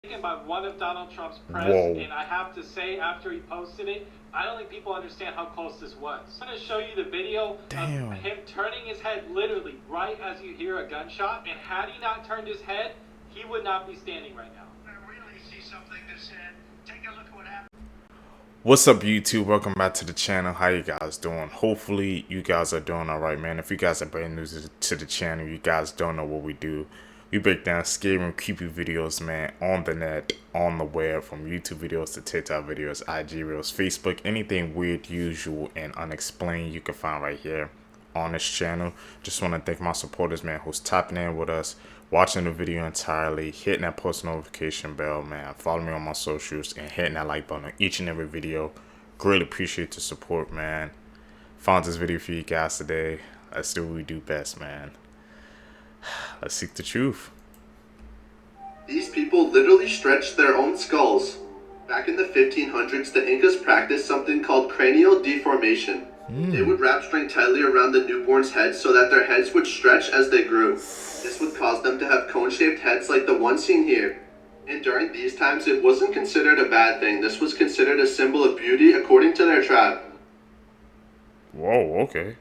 taken by one of Donald Trump's press, Whoa. and I have to say, after he posted it, I don't think people understand how close this was. I'm going to show you the video Damn. of him turning his head literally right as you hear a gunshot, and had he not turned his head, he would not be standing right now. I really see something that said, take a look at what happened. What's up, YouTube? Welcome back to the channel. How you guys doing? Hopefully you guys are doing all right, man. If you guys are brand new to the channel, you guys don't know what we do. We break down scary and creepy videos, man, on the net, on the web, from YouTube videos to TikTok videos, IG reels, Facebook, anything weird, usual, and unexplained you can find right here on this channel. Just want to thank my supporters, man, who's tapping in with us, watching the video entirely, hitting that post notification bell, man, follow me on my socials, and hitting that like button on each and every video. Greatly appreciate the support, man. Found this video for you guys today. Let's do what we do best, man. Let's seek the truth. These people literally stretched their own skulls. Back in the 1500s, the Incas practiced something called cranial deformation. They would wrap string tightly around the newborn's heads so that their heads would stretch as they grew. This would cause them to have cone-shaped heads like the one seen here. And during these times, it wasn't considered a bad thing. This was considered a symbol of beauty according to their tribe. Whoa, okay.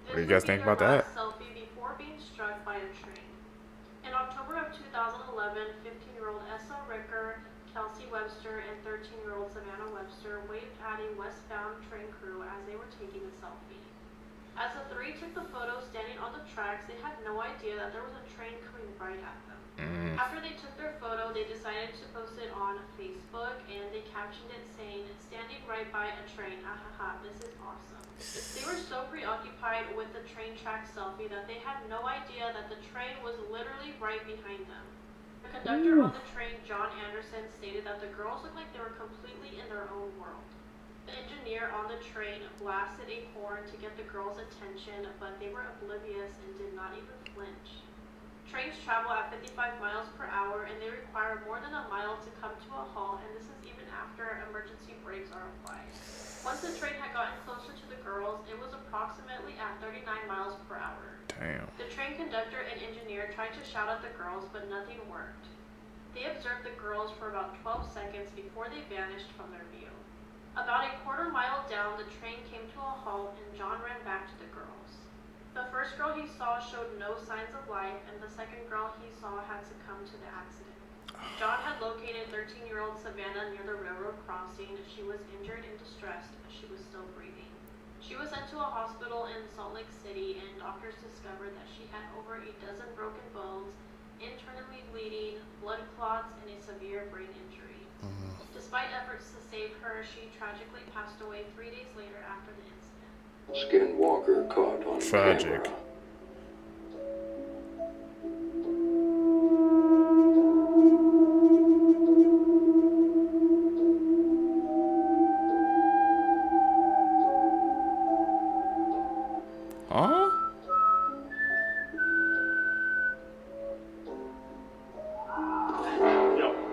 What do you guys think about that? Selfie before being struck by a train. In October of 2011, 15-year-old Essa Ricker, Kelsey Webster, and 13-year-old Savannah Webster waved at a westbound train crew as they were taking a selfie. As the three took the photo standing on the tracks, they had no idea that there was a train coming right at them. After they took their photo, they decided to post it on Facebook, and they captioned it saying, "Standing right by a train, ahaha, this is awesome." They were so preoccupied with the train track selfie that they had no idea that the train was literally right behind them. The conductor on the train, John Anderson, stated that the girls looked like they were completely in their own world. The engineer on the train blasted a horn to get the girls' attention, but they were oblivious and did not even flinch. Trains travel at 55 miles per hour, and they require more than a mile to come to a halt, and this is even after emergency brakes are applied. Once the train had gotten closer to the girls, it was approximately at 39 miles per hour. Damn. The train conductor and engineer tried to shout at the girls, but nothing worked. They observed the girls for about 12 seconds before they vanished from their view. About a quarter mile down, the train came to a halt, and John ran back to the girls. The first girl he saw showed no signs of life, and the second girl he saw had succumbed to the accident. John had located 13-year-old Savannah near the railroad crossing. She was injured and distressed, but she was still breathing. She was sent to a hospital in Salt Lake City, and doctors discovered that she had over a dozen broken bones, internally bleeding, blood clots, and a severe brain injury. Despite efforts to save her, she tragically passed away 3 days later after the incident. Skinwalker caught on Tragic. camera. Huh?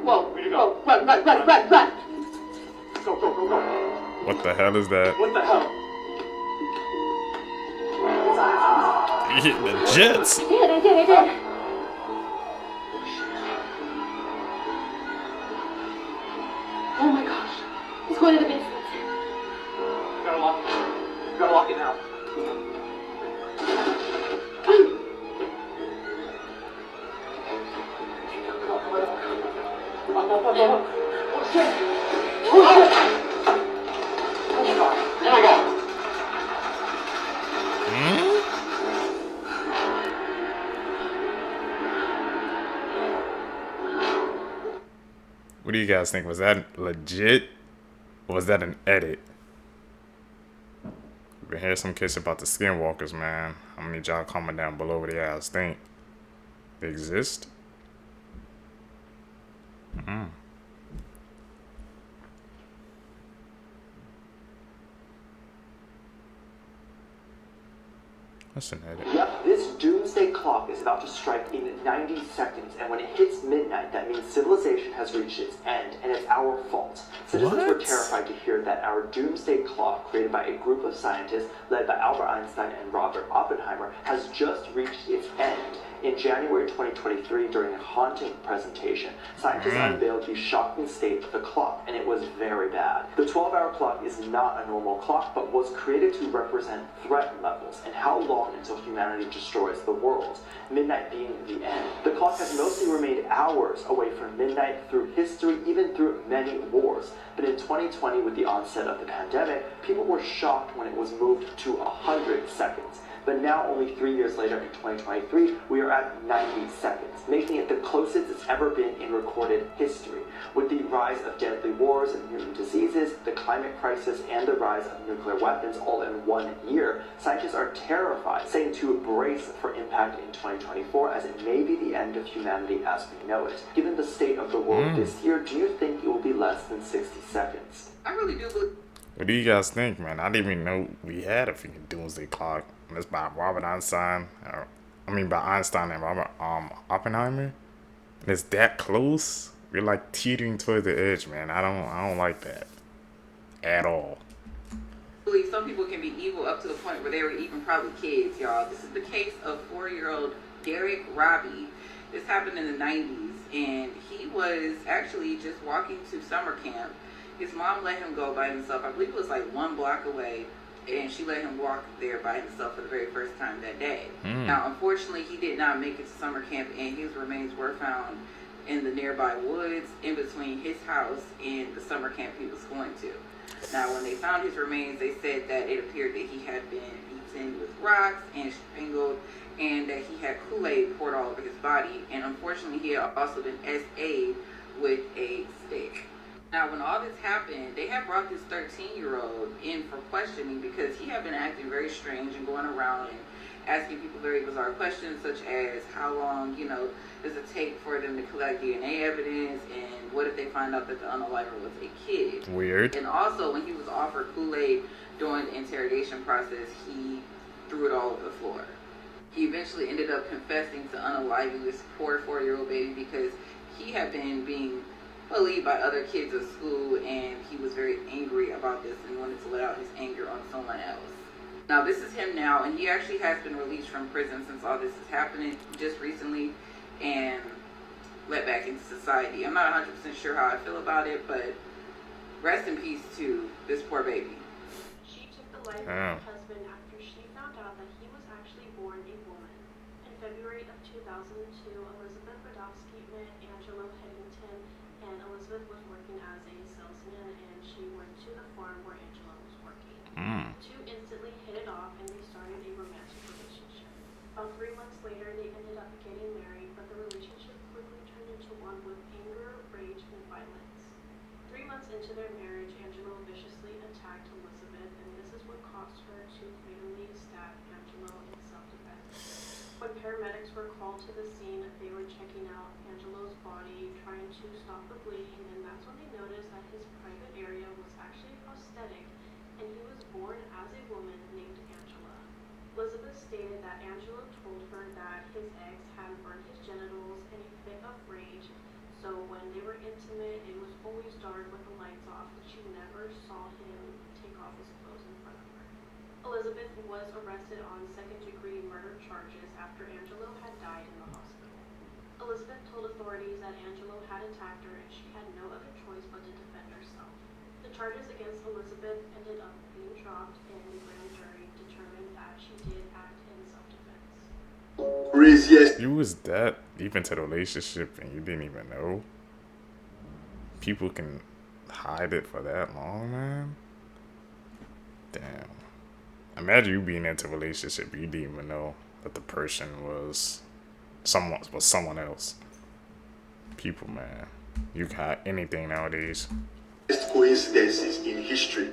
Whoa, where'd you go? Run! Go. What the hell is that? What the hell? The Jets. I did. Oh my gosh. He's going to the basement. You gotta lock it. You gotta lock it now. Oh shit! Oh my god! What do you guys think? Was that legit? Or was that an edit? We've been hearing some kids about the Skinwalkers, man. How many of y'all comment down below what you guys think? They exist? That's an edit. Yep, this Doomsday Clock is about to strike in 90 seconds, and when it hits midnight, that means civilization has reached its end, and it's our fault. Citizens were terrified to hear that our Doomsday Clock, created by a group of scientists led by Albert Einstein and Robert Oppenheimer, has just reached its end, In January 2023, during a haunting presentation, scientists unveiled the shocking state of the clock, and it was very bad. The 12-hour clock is not a normal clock, but was created to represent threat levels and how long until humanity destroys the world, midnight being the end. The clock has mostly remained hours away from midnight through history, even through many wars. But in 2020, with the onset of the pandemic, people were shocked when it was moved to 100 seconds. But now, only 3 years later, in 2023, we are at 90 seconds, making it the closest it's ever been in recorded history. With the rise of deadly wars and mutant diseases, the climate crisis, and the rise of nuclear weapons all in 1 year, scientists are terrified, saying to brace for impact in 2024, as it may be the end of humanity as we know it. Given the state of the world this year, do you think it will be less than 60 seconds? I really do believe. What do you guys think, man? I didn't even know we had a freaking Doomsday Clock. And it's by Robert Einstein. By Einstein and Robert Oppenheimer. And it's that close. We're like teetering toward the edge, man. I don't like that at all. I believe some people can be evil up to the point where they were even probably kids, y'all. This is the case of 4-year-old Derek Robbie. This happened in the 90s, and he was actually just walking to summer camp. His mom let him go by himself. I believe it was like 1 block away, and she let him walk there by himself for the very first time that day. Now, unfortunately, he did not make it to summer camp, and his remains were found in the nearby woods in between his house and the summer camp he was going to. Now, when they found his remains, they said that it appeared that he had been beaten with rocks and strangled, and that he had Kool-Aid poured all over his body, and unfortunately, he had also been SA'd with a stick. Now, when all this happened, they had brought this 13-year-old in for questioning because he had been acting very strange and going around and asking people very bizarre questions, such as how long, does it take for them to collect DNA evidence, and what if they find out that the unaliver was a kid? Weird. And also, when he was offered Kool-Aid during the interrogation process, he threw it all over the floor. He eventually ended up confessing to unaliving this poor 4-year-old baby because he had been being bullied by other kids at school, and he was very angry about this and wanted to let out his anger on someone else. Now, this is him now, and he actually has been released from prison since all this is happening just recently and let back into society. I'm not 100% sure how I feel about it, but rest in peace to this poor baby. She took the life of her husband after she found out that he was actually born a woman. In February of 2002, Elizabeth Radofsky met Angelo Headington, and Elizabeth was working as a salesman, and she went to the farm where Angelo was working. The two instantly hit it off, and they started a romantic relationship. About 3 months later, they ended up getting married, but the relationship quickly turned into one with anger, rage, and violence. 3 months into their marriage, Angelo viciously attacked Elizabeth, and this is what caused her to fatally stab Angelo in self-defense. When paramedics were called to the scene, they were checking out Angelo's body, trying to stop the bleeding, and that's when they noticed that his private area was actually prosthetic, and he was born as a woman named Angela. Elizabeth stated that Angelo told her that his eggs had burned his genitals in a fit of rage, so when they were intimate, it was always dark with the lights off, and she never saw him take off his clothes in front of her. Elizabeth was arrested on second-degree murder charges after Angelo had died in the hospital. Elizabeth told authorities that Angelo had attacked her, and she had no other choice but to defend herself. The charges against Elizabeth ended up being dropped, and the grand jury determined that she did act in self-defense. You was that deep into the relationship and you didn't even know? People can hide it for that long, man? Damn. Imagine you being into a relationship, you didn't even know that the person was someone else. People, man. You can hide anything nowadays. Coincidences in history.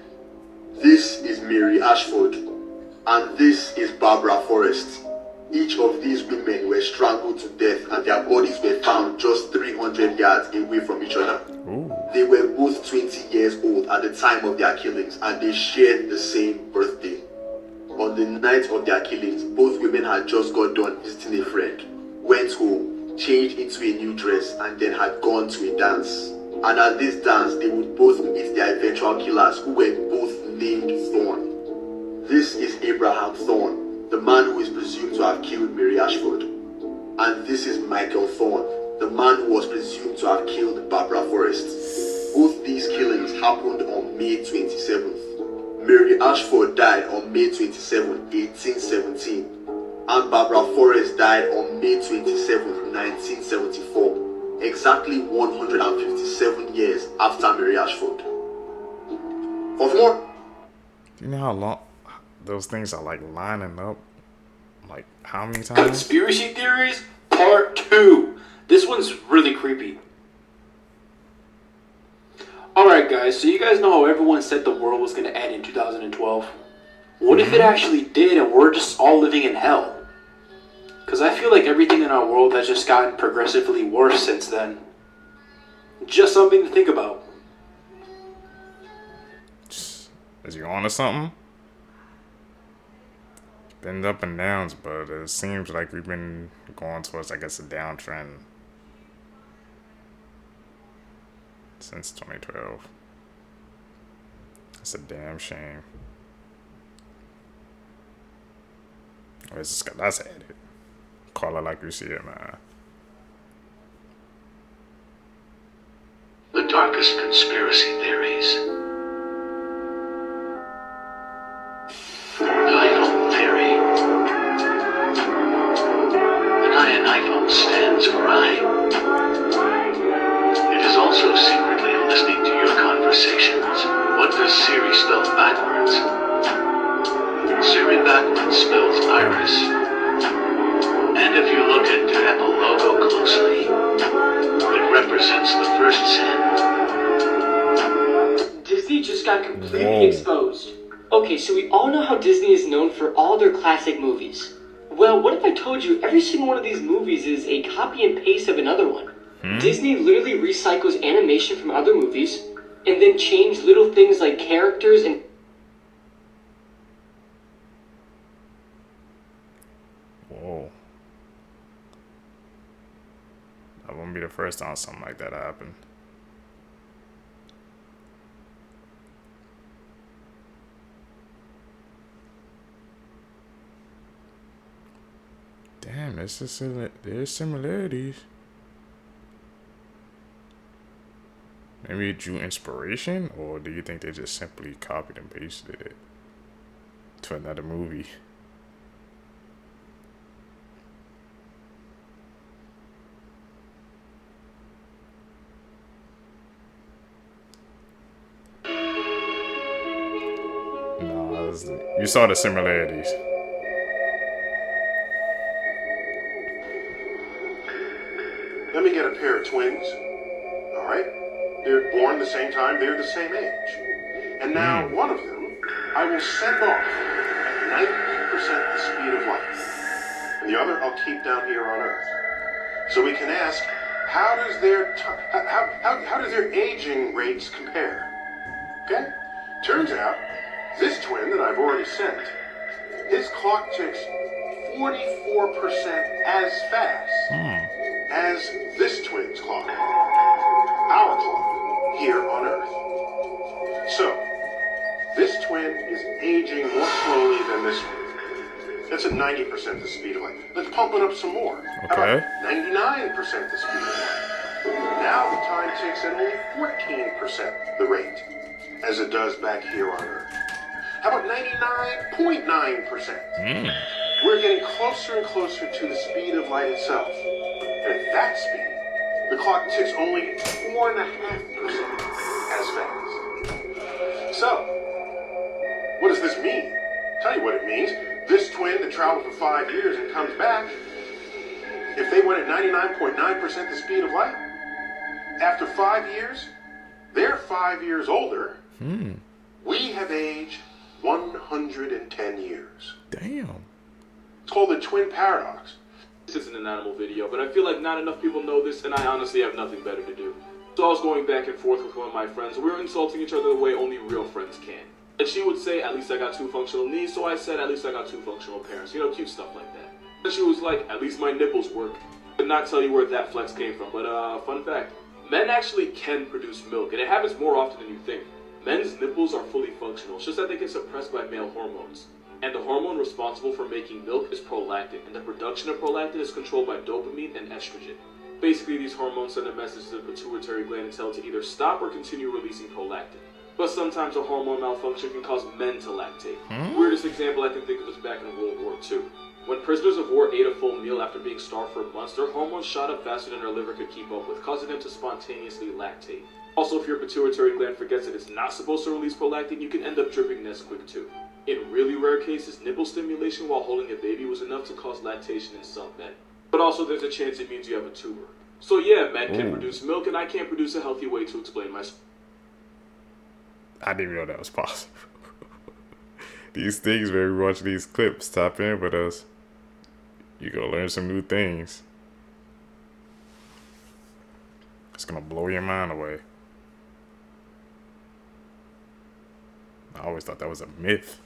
This is Mary Ashford, and this is Barbara Forrest. Each of these women were strangled to death, and their bodies were found just 300 yards away from each other. Ooh. They were both 20 years old at the time of their killings, and they shared the same birthday. On the night of their killings, both women had just got done visiting a friend, went home, changed into a new dress, and then had gone to a dance. And at this dance, they would both meet their eventual killers, who were both named Thorne. This is Abraham Thorne, the man who is presumed to have killed Mary Ashford. And this is Michael Thorne, the man who was presumed to have killed Barbara Forrest. Both these killings happened on May 27th. Mary Ashford died on May 27, 1817. And Barbara Forrest died on May 27, 1974, exactly 157 years after Mary Ashford. What's more? Do you know how long those things are like lining up? Like how many times? Conspiracy theories, part 2. This one's really creepy. Alright guys, so you guys know how everyone said the world was going to end in 2012? What if it actually did and we're just all living in hell? Because I feel like everything in our world has just gotten progressively worse since then. Just something to think about. Is you on to something? It's been up and downs, but it seems like we've been going towards, I guess, a downtrend since 2012. It's a damn shame. Oh, it's just, that's added. Call it like you see it, man. The darkest conspiracy theories. The iPhone theory. The guy in iPhone stands for I. It is also secretly listening to your conversations. What does Siri spell backwards? Siri backwards spells iris. And if you look at the Apple logo closely, it represents the first sin. Disney just got completely exposed. Okay, so we all know how Disney is known for all their classic movies. Well, what if I told you every single one of these movies is a copy and paste of another one? Disney literally recycles animation from other movies, and then change little things like characters and... Whoa. That won't be the first time something like that happened. Damn, there's similarities. Maybe it drew inspiration, or do you think they just simply copied and pasted it to another movie? No, you saw the similarities. Let me get a pair of twins. All right? They're born the same time, they're the same age. And now one of them I will send off at 90% the speed of light. And the other I'll keep down here on Earth. So we can ask, how does their aging rates compare? Okay? Turns out, this twin that I've already sent, his clock ticks 44% as fast as this twin's clock. Our clock here on Earth. So, this twin is aging more slowly than this one. That's at 90% the speed of light. Let's pump it up some more. Okay. 99% the speed of light. Now the time ticks at only 14% the rate, as it does back here on Earth. How about 99.9%? We're getting closer and closer to the speed of light itself. And at that speed, the clock ticks only 4.5% as fast. So, what does this mean? Tell you what it means. This twin that traveled for 5 years and comes back, if they went at 99.9% the speed of light, after 5 years, they're 5 years older. We have aged 110 years. Damn. It's called the twin paradox. This isn't an animal video, but I feel like not enough people know this, and I honestly have nothing better to do. So I was going back and forth with one of my friends, and we were insulting each other the way only real friends can. And she would say, at least I got 2 functional knees, so I said, at least I got 2 functional parents. You know, cute stuff like that. And she was like, at least my nipples work. I could not tell you where that flex came from, but fun fact. Men actually can produce milk, and it happens more often than you think. Men's nipples are fully functional, it's just that they get suppressed by male hormones. And the hormone responsible for making milk is prolactin, and the production of prolactin is controlled by dopamine and estrogen. Basically, these hormones send a message to the pituitary gland and tell it to either stop or continue releasing prolactin. But sometimes a hormone malfunction can cause men to lactate. Weirdest example I can think of is back in World War II. When prisoners of war ate a full meal after being starved for months, their hormones shot up faster than their liver could keep up with, causing them to spontaneously lactate. Also, if your pituitary gland forgets that it's not supposed to release prolactin, you can end up dripping Nesquik too. In really rare cases, nipple stimulation while holding a baby was enough to cause lactation in some men. But also there's a chance it means you have a tumor. So yeah, men can produce milk, and I can't produce a healthy way to explain my... I didn't even know that was possible. These things, when we watch these clips, tap in with us. You're gonna learn some new things. It's gonna blow your mind away. I always thought that was a myth.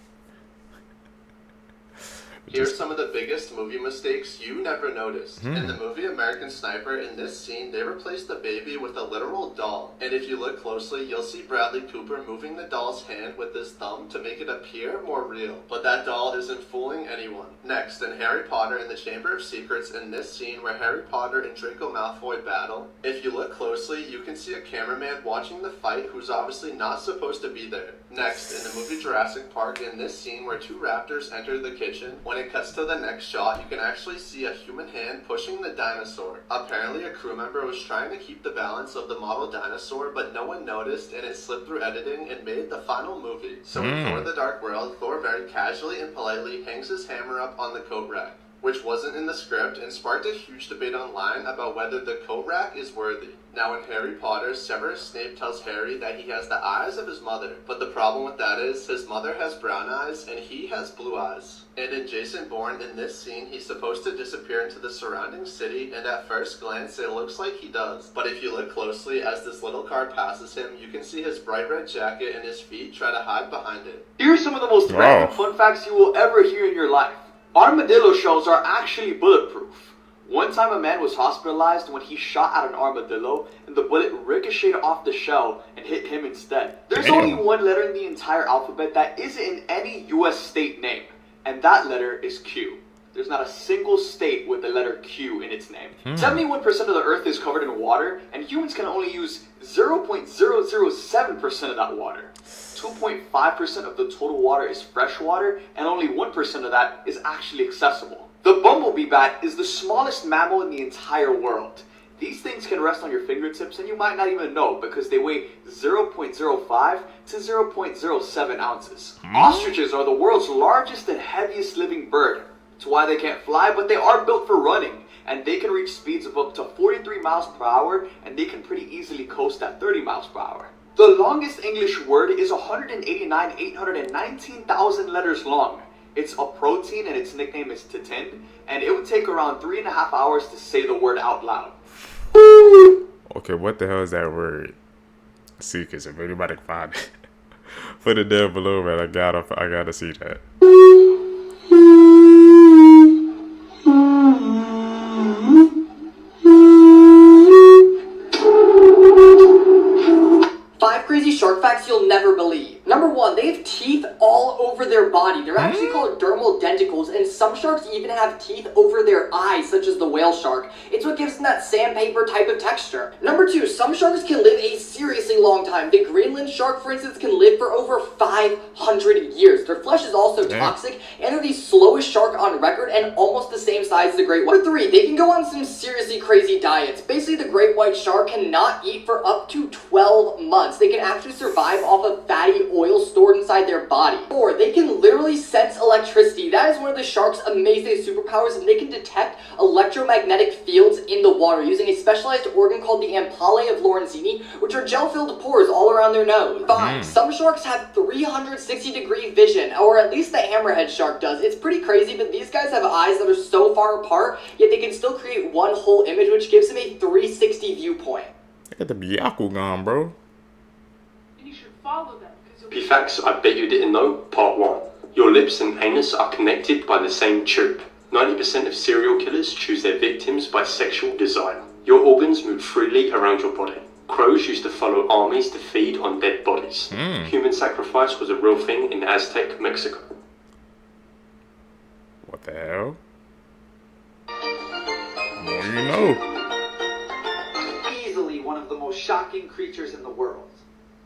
Here's some of the biggest movie mistakes you never noticed. In the movie American Sniper, in this scene, they replaced the baby with a literal doll. And if you look closely, you'll see Bradley Cooper moving the doll's hand with his thumb to make it appear more real. But that doll isn't fooling anyone. Next, in Harry Potter in the Chamber of Secrets, in this scene where Harry Potter and Draco Malfoy battle, if you look closely, you can see a cameraman watching the fight who's obviously not supposed to be there. Next, in the movie Jurassic Park, in this scene where two raptors enter the kitchen, when it cuts to the next shot, you can actually see a human hand pushing the dinosaur. Apparently, a crew member was trying to keep the balance of the model dinosaur, but no one noticed, and it slipped through editing and made the final movie. So in Thor: The Dark World, Thor very casually and politely hangs his hammer up on the coat rack, which wasn't in the script and sparked a huge debate online about whether the coat rack is worthy. Now in Harry Potter, Severus Snape tells Harry that he has the eyes of his mother, but the problem with that is his mother has brown eyes and he has blue eyes. And in Jason Bourne, in this scene, he's supposed to disappear into the surrounding city, and at first glance it looks like he does. But if you look closely, as this little car passes him, you can see his bright red jacket and his feet try to hide behind it. Here are some of the most random fun facts you will ever hear in your life. Armadillo shells are actually bulletproof. One time a man was hospitalized when he shot at an armadillo and the bullet ricocheted off the shell and hit him instead. There's only one letter in the entire alphabet that isn't in any US state name, and that letter is Q. There's not a single state with the letter Q in its name. 71% of the earth is covered in water, and humans can only use 0.007% of that water. 2.5% of the total water is fresh water, and only 1% of that is actually accessible. The bumblebee bat is the smallest mammal in the entire world. These things can rest on your fingertips and you might not even know because they weigh 0.05 to 0.07 ounces. Ostriches are the world's largest and heaviest living bird. It's why they can't fly, but they are built for running, and they can reach speeds of up to 43 miles per hour, and they can pretty easily coast at 30 miles per hour. The longest English word is 189,819,000 letters long. It's a protein and its nickname is titin, and it would take around 3.5 hours to say the word out loud. Okay, what the hell is that word? See, because if anybody can find it, put it down below, man. I gotta see that. 5 crazy shark facts you'll never believe. Number 1, they have teeth all over their body. They're actually called dermal denticles, and some sharks even have teeth over their eyes, such as the whale shark. It's what gives them that sandpaper type of texture. Number 2, some sharks can live a seriously long time. The Greenland shark, for instance, can live for over 500 years. Their flesh is also toxic, and they're the slowest shark on record and almost the same size as the great white. Number 3, they can go on some seriously crazy diets. Basically, the great white shark cannot eat for up to 12 months. They can actually survive off of fatty oil stored inside their body. 4, they can literally sense electricity. That is one of the shark's amazing superpowers, and they can detect electromagnetic fields in the water using a specialized organ called the ampullae of Lorenzini, which are gel-filled pores all around their nose. 5, some sharks have 360-degree vision, or at least the hammerhead shark does. It's pretty crazy, but these guys have eyes that are so far apart, yet they can still create one whole image, which gives them a 360 viewpoint. They got the Byakugan, bro. P-Facts I bet you didn't know, part 1. Your lips and anus are connected by the same tube. 90% of serial killers choose their victims by sexual desire. Your organs move freely around your body. Crows used to follow armies to feed on dead bodies. Human sacrifice was a real thing in Aztec Mexico. What the hell? More you know. Easily one of the most shocking creatures in the world.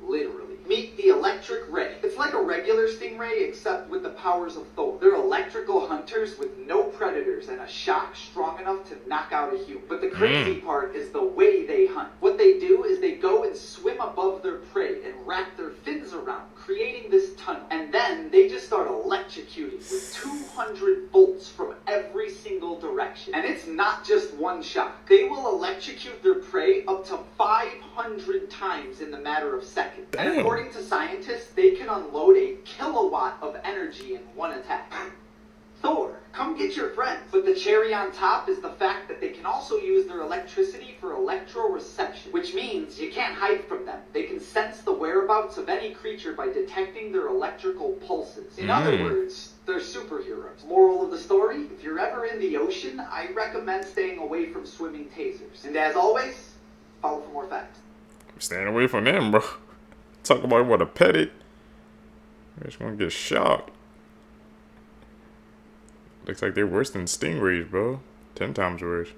Literally. Meet the electric ray. It's like a regular stingray, except with the powers of Thor. They're electrical hunters with no predators and a shock strong enough to knock out a human. But the crazy part is the way they hunt. What they do is they go and swim above their prey and wrap their fins around, creating this tunnel. And then they just start electrocuting with 200 volts from every single direction. And it's not just one shot. They will electrocute their prey up to 500 times in the matter of seconds. Damn. And according to scientists, they can unload a kilowatt of energy in one attack. Thor, come get your friends. But the cherry on top is the fact that they can also use their electricity for electroreception, which means you can't hide from them. They can sense the whereabouts of any creature by detecting their electrical pulses. In other words, they're superheroes. Moral of the story, if you're ever in the ocean, I recommend staying away from swimming tasers. And as always, follow for more facts. I'm staying away from them, bro. Talk about what a pet it. You're just gonna get shocked. Looks like they're worse than stingrays, bro. 10 times worse.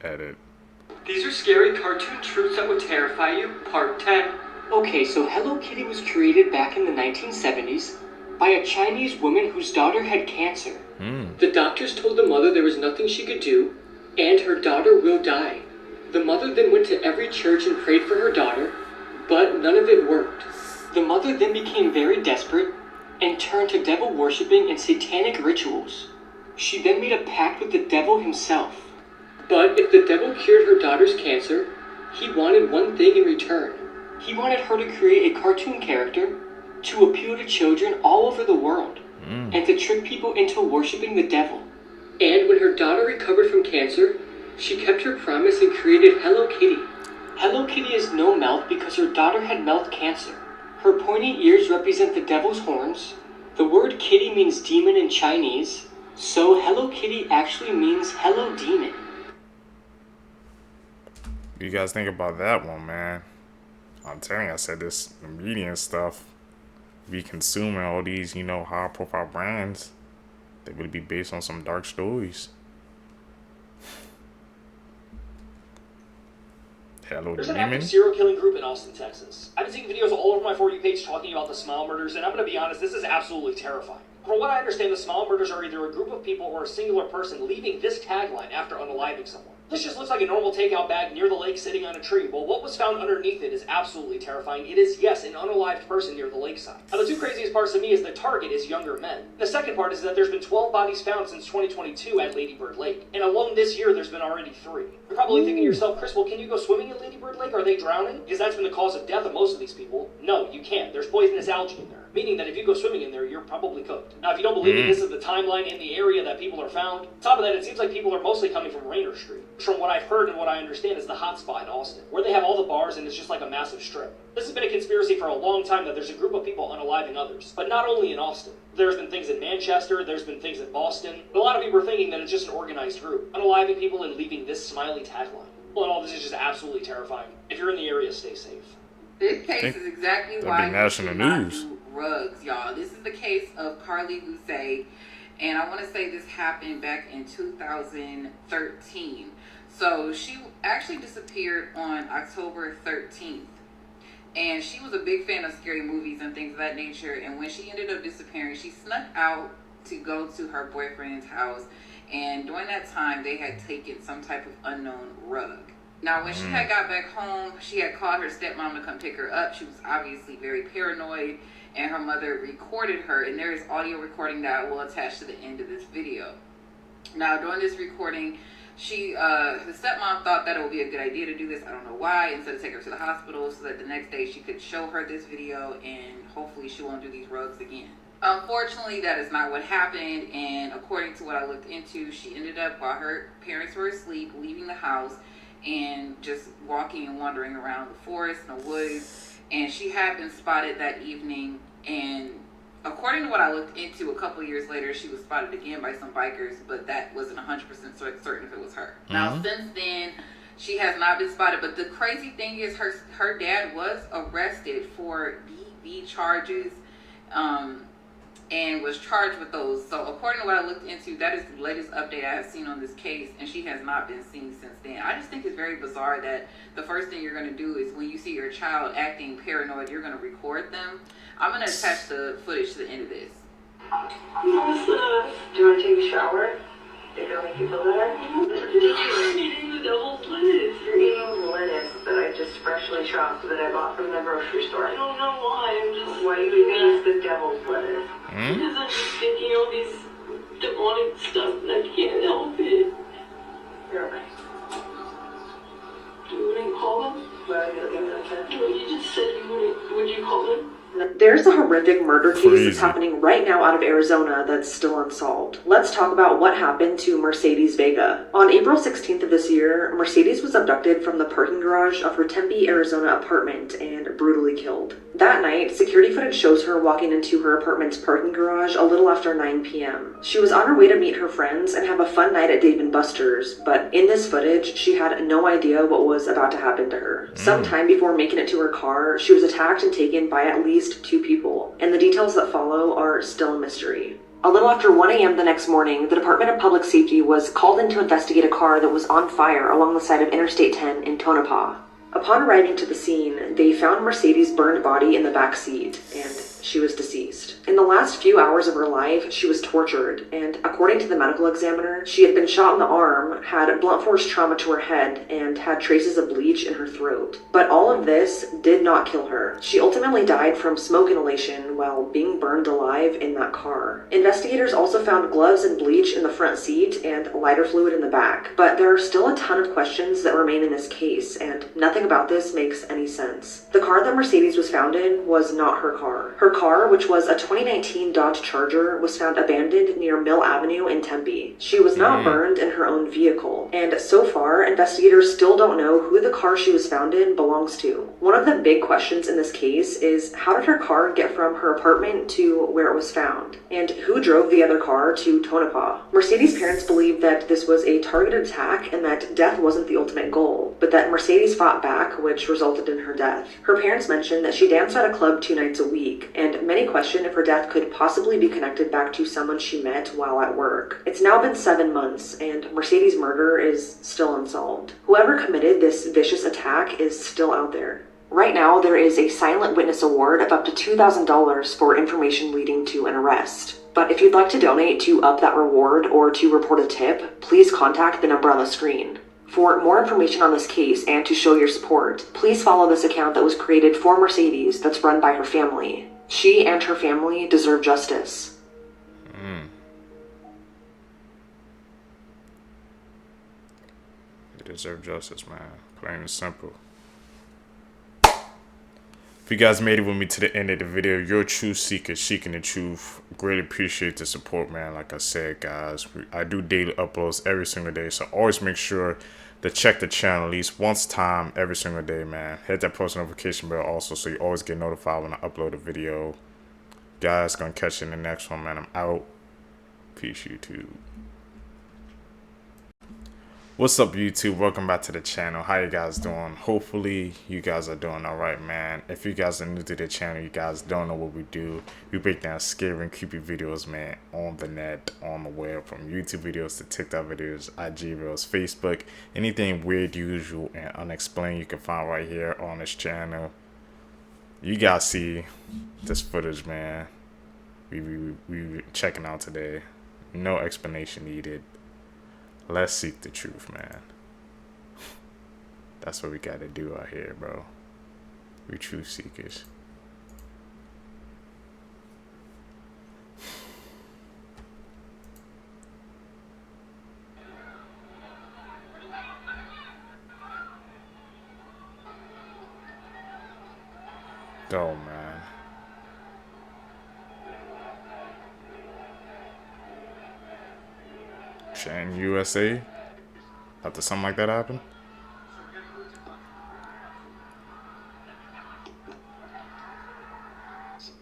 Edit. These are scary cartoon truths that would terrify you, part 10. Okay, so Hello Kitty was created back in the 1970s by a Chinese woman whose daughter had cancer. The doctors told the mother there was nothing she could do, and her daughter will die. The mother then went to every church and prayed for her daughter, but none of it worked. The mother then became very desperate and turned to devil worshipping and satanic rituals. She then made a pact with the devil himself. But if the devil cured her daughter's cancer, he wanted one thing in return. He wanted her to create a cartoon character to appeal to children all over the world and to trick people into worshipping the devil. And when her daughter recovered from cancer, she kept her promise and created Hello Kitty. Hello Kitty has no mouth because her daughter had mouth cancer. Her pointy ears represent the devil's horns. The word kitty means demon in Chinese, so Hello Kitty actually means hello demon. What do you guys think about that one, man? I'm telling you, I said this, the media and stuff, be consuming all these, you know, high profile brands. They would be based on some dark stories. Hello, There's an demon. active serial killing group in Austin, Texas. I've been seeing videos all over my For You page talking about the Smile murders, and I'm going to be honest, this is absolutely terrifying. From what I understand, the Smile murders are either a group of people or a singular person leaving this tagline after unaliving someone. This just looks like a normal takeout bag near the lake sitting on a tree. Well, what was found underneath it is absolutely terrifying. It is, yes, an unalived person near the lakeside. Now, the two craziest parts to me is the target is younger men. The second part is that there's been 12 bodies found since 2022 at Lady Bird Lake. And alone this year, there's been already 3. You're probably thinking to yourself, Chris, well, can you go swimming at Lady Bird Lake? Are they drowning? Because that's been the cause of death of most of these people. No, you can't. There's poisonous algae in there. Meaning that if you go swimming in there, you're probably cooked. Now, if you don't believe me, this is the timeline in the area that people are found. On top of that, it seems like people are mostly coming from Rainer Street. From what I've heard and what I understand is the hot spot in Austin, where they have all the bars and it's just like a massive strip. This has been a conspiracy for a long time that there's a group of people unaliving others. But not only in Austin. There's been things in Manchester, there's been things in Boston. But a lot of people are thinking that it's just an organized group, unaliving people and leaving this smiley tagline. Well, and all this is just absolutely terrifying. If you're in the area, stay safe. This case is exactly why national news. Rugs, y'all. This is the case of Carly Lucet, and I want to say this happened back in 2013. So she actually disappeared on October 13th, and she was a big fan of scary movies and things of that nature. And when she ended up disappearing, she snuck out to go to her boyfriend's house, and during that time, they had taken some type of unknown rug. Now, when she had got back home, she had called her stepmom to come pick her up. She was obviously very paranoid, and her mother recorded her, and there is audio recording that I will attach to the end of this video. Now, during this recording, the stepmom thought that it would be a good idea to do this. I don't know why, instead of taking her to the hospital so that the next day she could show her this video, and hopefully she won't do these rugs again. Unfortunately, that is not what happened, and according to what I looked into, she ended up, while her parents were asleep, leaving the house and just walking and wandering around the forest and the woods. And she had been spotted that evening, and According to what I looked into, a couple years later, she was spotted again by some bikers, but that wasn't 100% certain if it was her. Now, since then, she has not been spotted, but the crazy thing is her dad was arrested for DV charges and was charged with those. So according to what I looked into, that is the latest update I have seen on this case, and she has not been seen since then. I just think it's very bizarre that the first thing you're going to do is when you see your child acting paranoid, you're going to record them. I'm going to attach the footage to the end of this. Do you want to take a shower? Think it'll make you feel better? I'm eating the devil's lettuce. You're eating lettuce that I just freshly chopped that I bought from the grocery store. I don't know why. Why are you eating the devil's lettuce? Because I'm just thinking all these demonic stuff and I can't help it. You're okay. You wouldn't call them? Why are you looking like that? Well, you just said you wouldn't. Would you call them? There's a horrific murder case that's happening right now out of Arizona that's still unsolved. Let's talk about what happened to Mercedes Vega. On April 16th of this year, Mercedes was abducted from the parking garage of her Tempe, Arizona apartment and brutally killed. That night, security footage shows her walking into her apartment's parking garage a little after 9 p.m. She was on her way to meet her friends and have a fun night at Dave & Buster's, but in this footage, she had no idea what was about to happen to her. Sometime before making it to her car, she was attacked and taken by at least 2 people, and the details that follow are still a mystery. A little after 1 a.m. the next morning, the Department of Public Safety was called in to investigate a car that was on fire along the side of Interstate 10 in Tonopah. Upon arriving to the scene, they found Mercedes' burned body in the back seat, and she was deceased. In the last few hours of her life, she was tortured, and according to the medical examiner, she had been shot in the arm, had blunt force trauma to her head, and had traces of bleach in her throat. But all of this did not kill her. She ultimately died from smoke inhalation while being burned alive in that car. Investigators also found gloves and bleach in the front seat and lighter fluid in the back, but there are still a ton of questions that remain in this case, and nothing about this makes any sense. The car that Mercedes was found in was not her car. Her car, which was a 2019 Dodge Charger, was found abandoned near Mill Avenue in Tempe. She was not burned in her own vehicle, and so far, investigators still don't know who the car she was found in belongs to. One of the big questions in this case is how did her car get from her apartment to where it was found? And who drove the other car to Tonopah? Mercedes' parents believe that this was a targeted attack and that death wasn't the ultimate goal, but that Mercedes fought back, which resulted in her death. Her parents mentioned that she danced at a club 2 nights a week, and many question if her death could possibly be connected back to someone she met while at work. It's now been 7 months, and Mercedes' murder is still unsolved. Whoever committed this vicious attack is still out there. Right now, there is a silent witness award of up to $2,000 for information leading to an arrest. But if you'd like to donate to up that reward or to report a tip, please contact the number on the screen. For more information on this case and to show your support, please follow this account that was created for Mercedes that's run by her family. She and her family deserve justice. They deserve justice, man. Plain and simple. If you guys made it with me to the end of the video, you're a truth seeker seeking the truth. Greatly appreciate the support, man. Like I said, guys, I do daily uploads every single day, so always make sure to check the channel at least once time every single day, man. Hit that post notification bell also so you always get notified when I upload a video. Guys, gonna catch you in the next one, man. I'm out. Peace, YouTube. What's up, YouTube? Welcome back to the channel. How you guys doing? Hopefully you guys are doing all right, man. If you guys are new to the channel, you guys don't know what we do. We break down scary and creepy videos, man, on the net, on the web, from YouTube videos to TikTok videos, IG reels, Facebook, anything weird, usual, and unexplained you can find right here on this channel. You guys see this footage, man. We checking out today. No explanation needed. Let's seek the truth, man. That's what we gotta do out here, bro. We truth seekers. Oh, man. In USA, after something like that happen.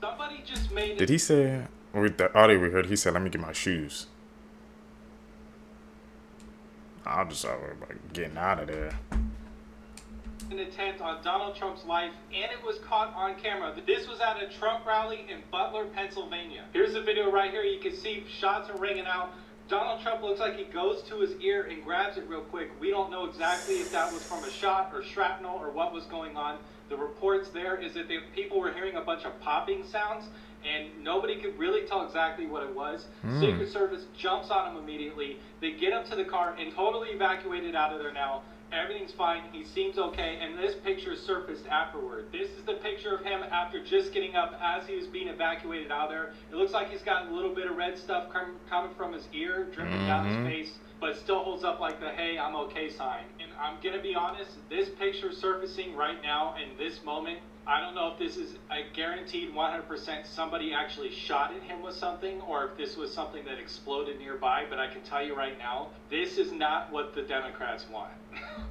Somebody just made Did he say, with the audio we heard, he said, let me get my shoes. I'll just like getting out of there. an attempt on Donald Trump's life, and it was caught on camera. This was at a Trump rally in Butler, Pennsylvania. Here's the video right here. You can see shots are ringing out. Donald Trump looks like he goes to his ear and grabs it real quick. We don't know exactly if that was from a shot or shrapnel or what was going on. The reports there is that people were hearing a bunch of popping sounds, and nobody could really tell exactly what it was. Secret Service jumps on him immediately. They get him to the car and totally evacuated out of there now. Everything's fine. He seems okay, and this picture surfaced afterward. This is the picture of him after just getting up as he was being evacuated out of there. It looks like he's got a little bit of red stuff coming from his ear, dripping down his face, but still holds up like the hey, I'm okay sign. And I'm gonna be honest, this picture surfacing right now in this moment, I don't know if this is a guaranteed 100% somebody actually shot at him with something, or if this was something that exploded nearby, but I can tell you right now, this is not what the Democrats want.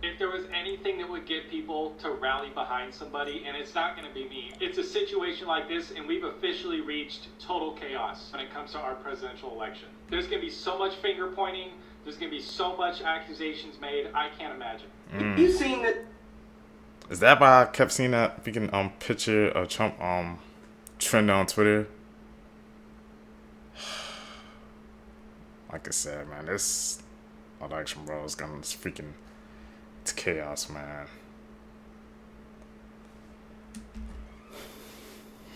If there was anything that would get people to rally behind somebody, and it's not going to be me, it's a situation like this, and we've officially reached total chaos when it comes to our presidential election. There's going to be so much finger pointing, there's going to be so much accusations made, I can't imagine. You seen that? Is that why I kept seeing that freaking picture of Trump trend on Twitter? Like I said, man, this election, bro, is gonna freaking, it's chaos, man.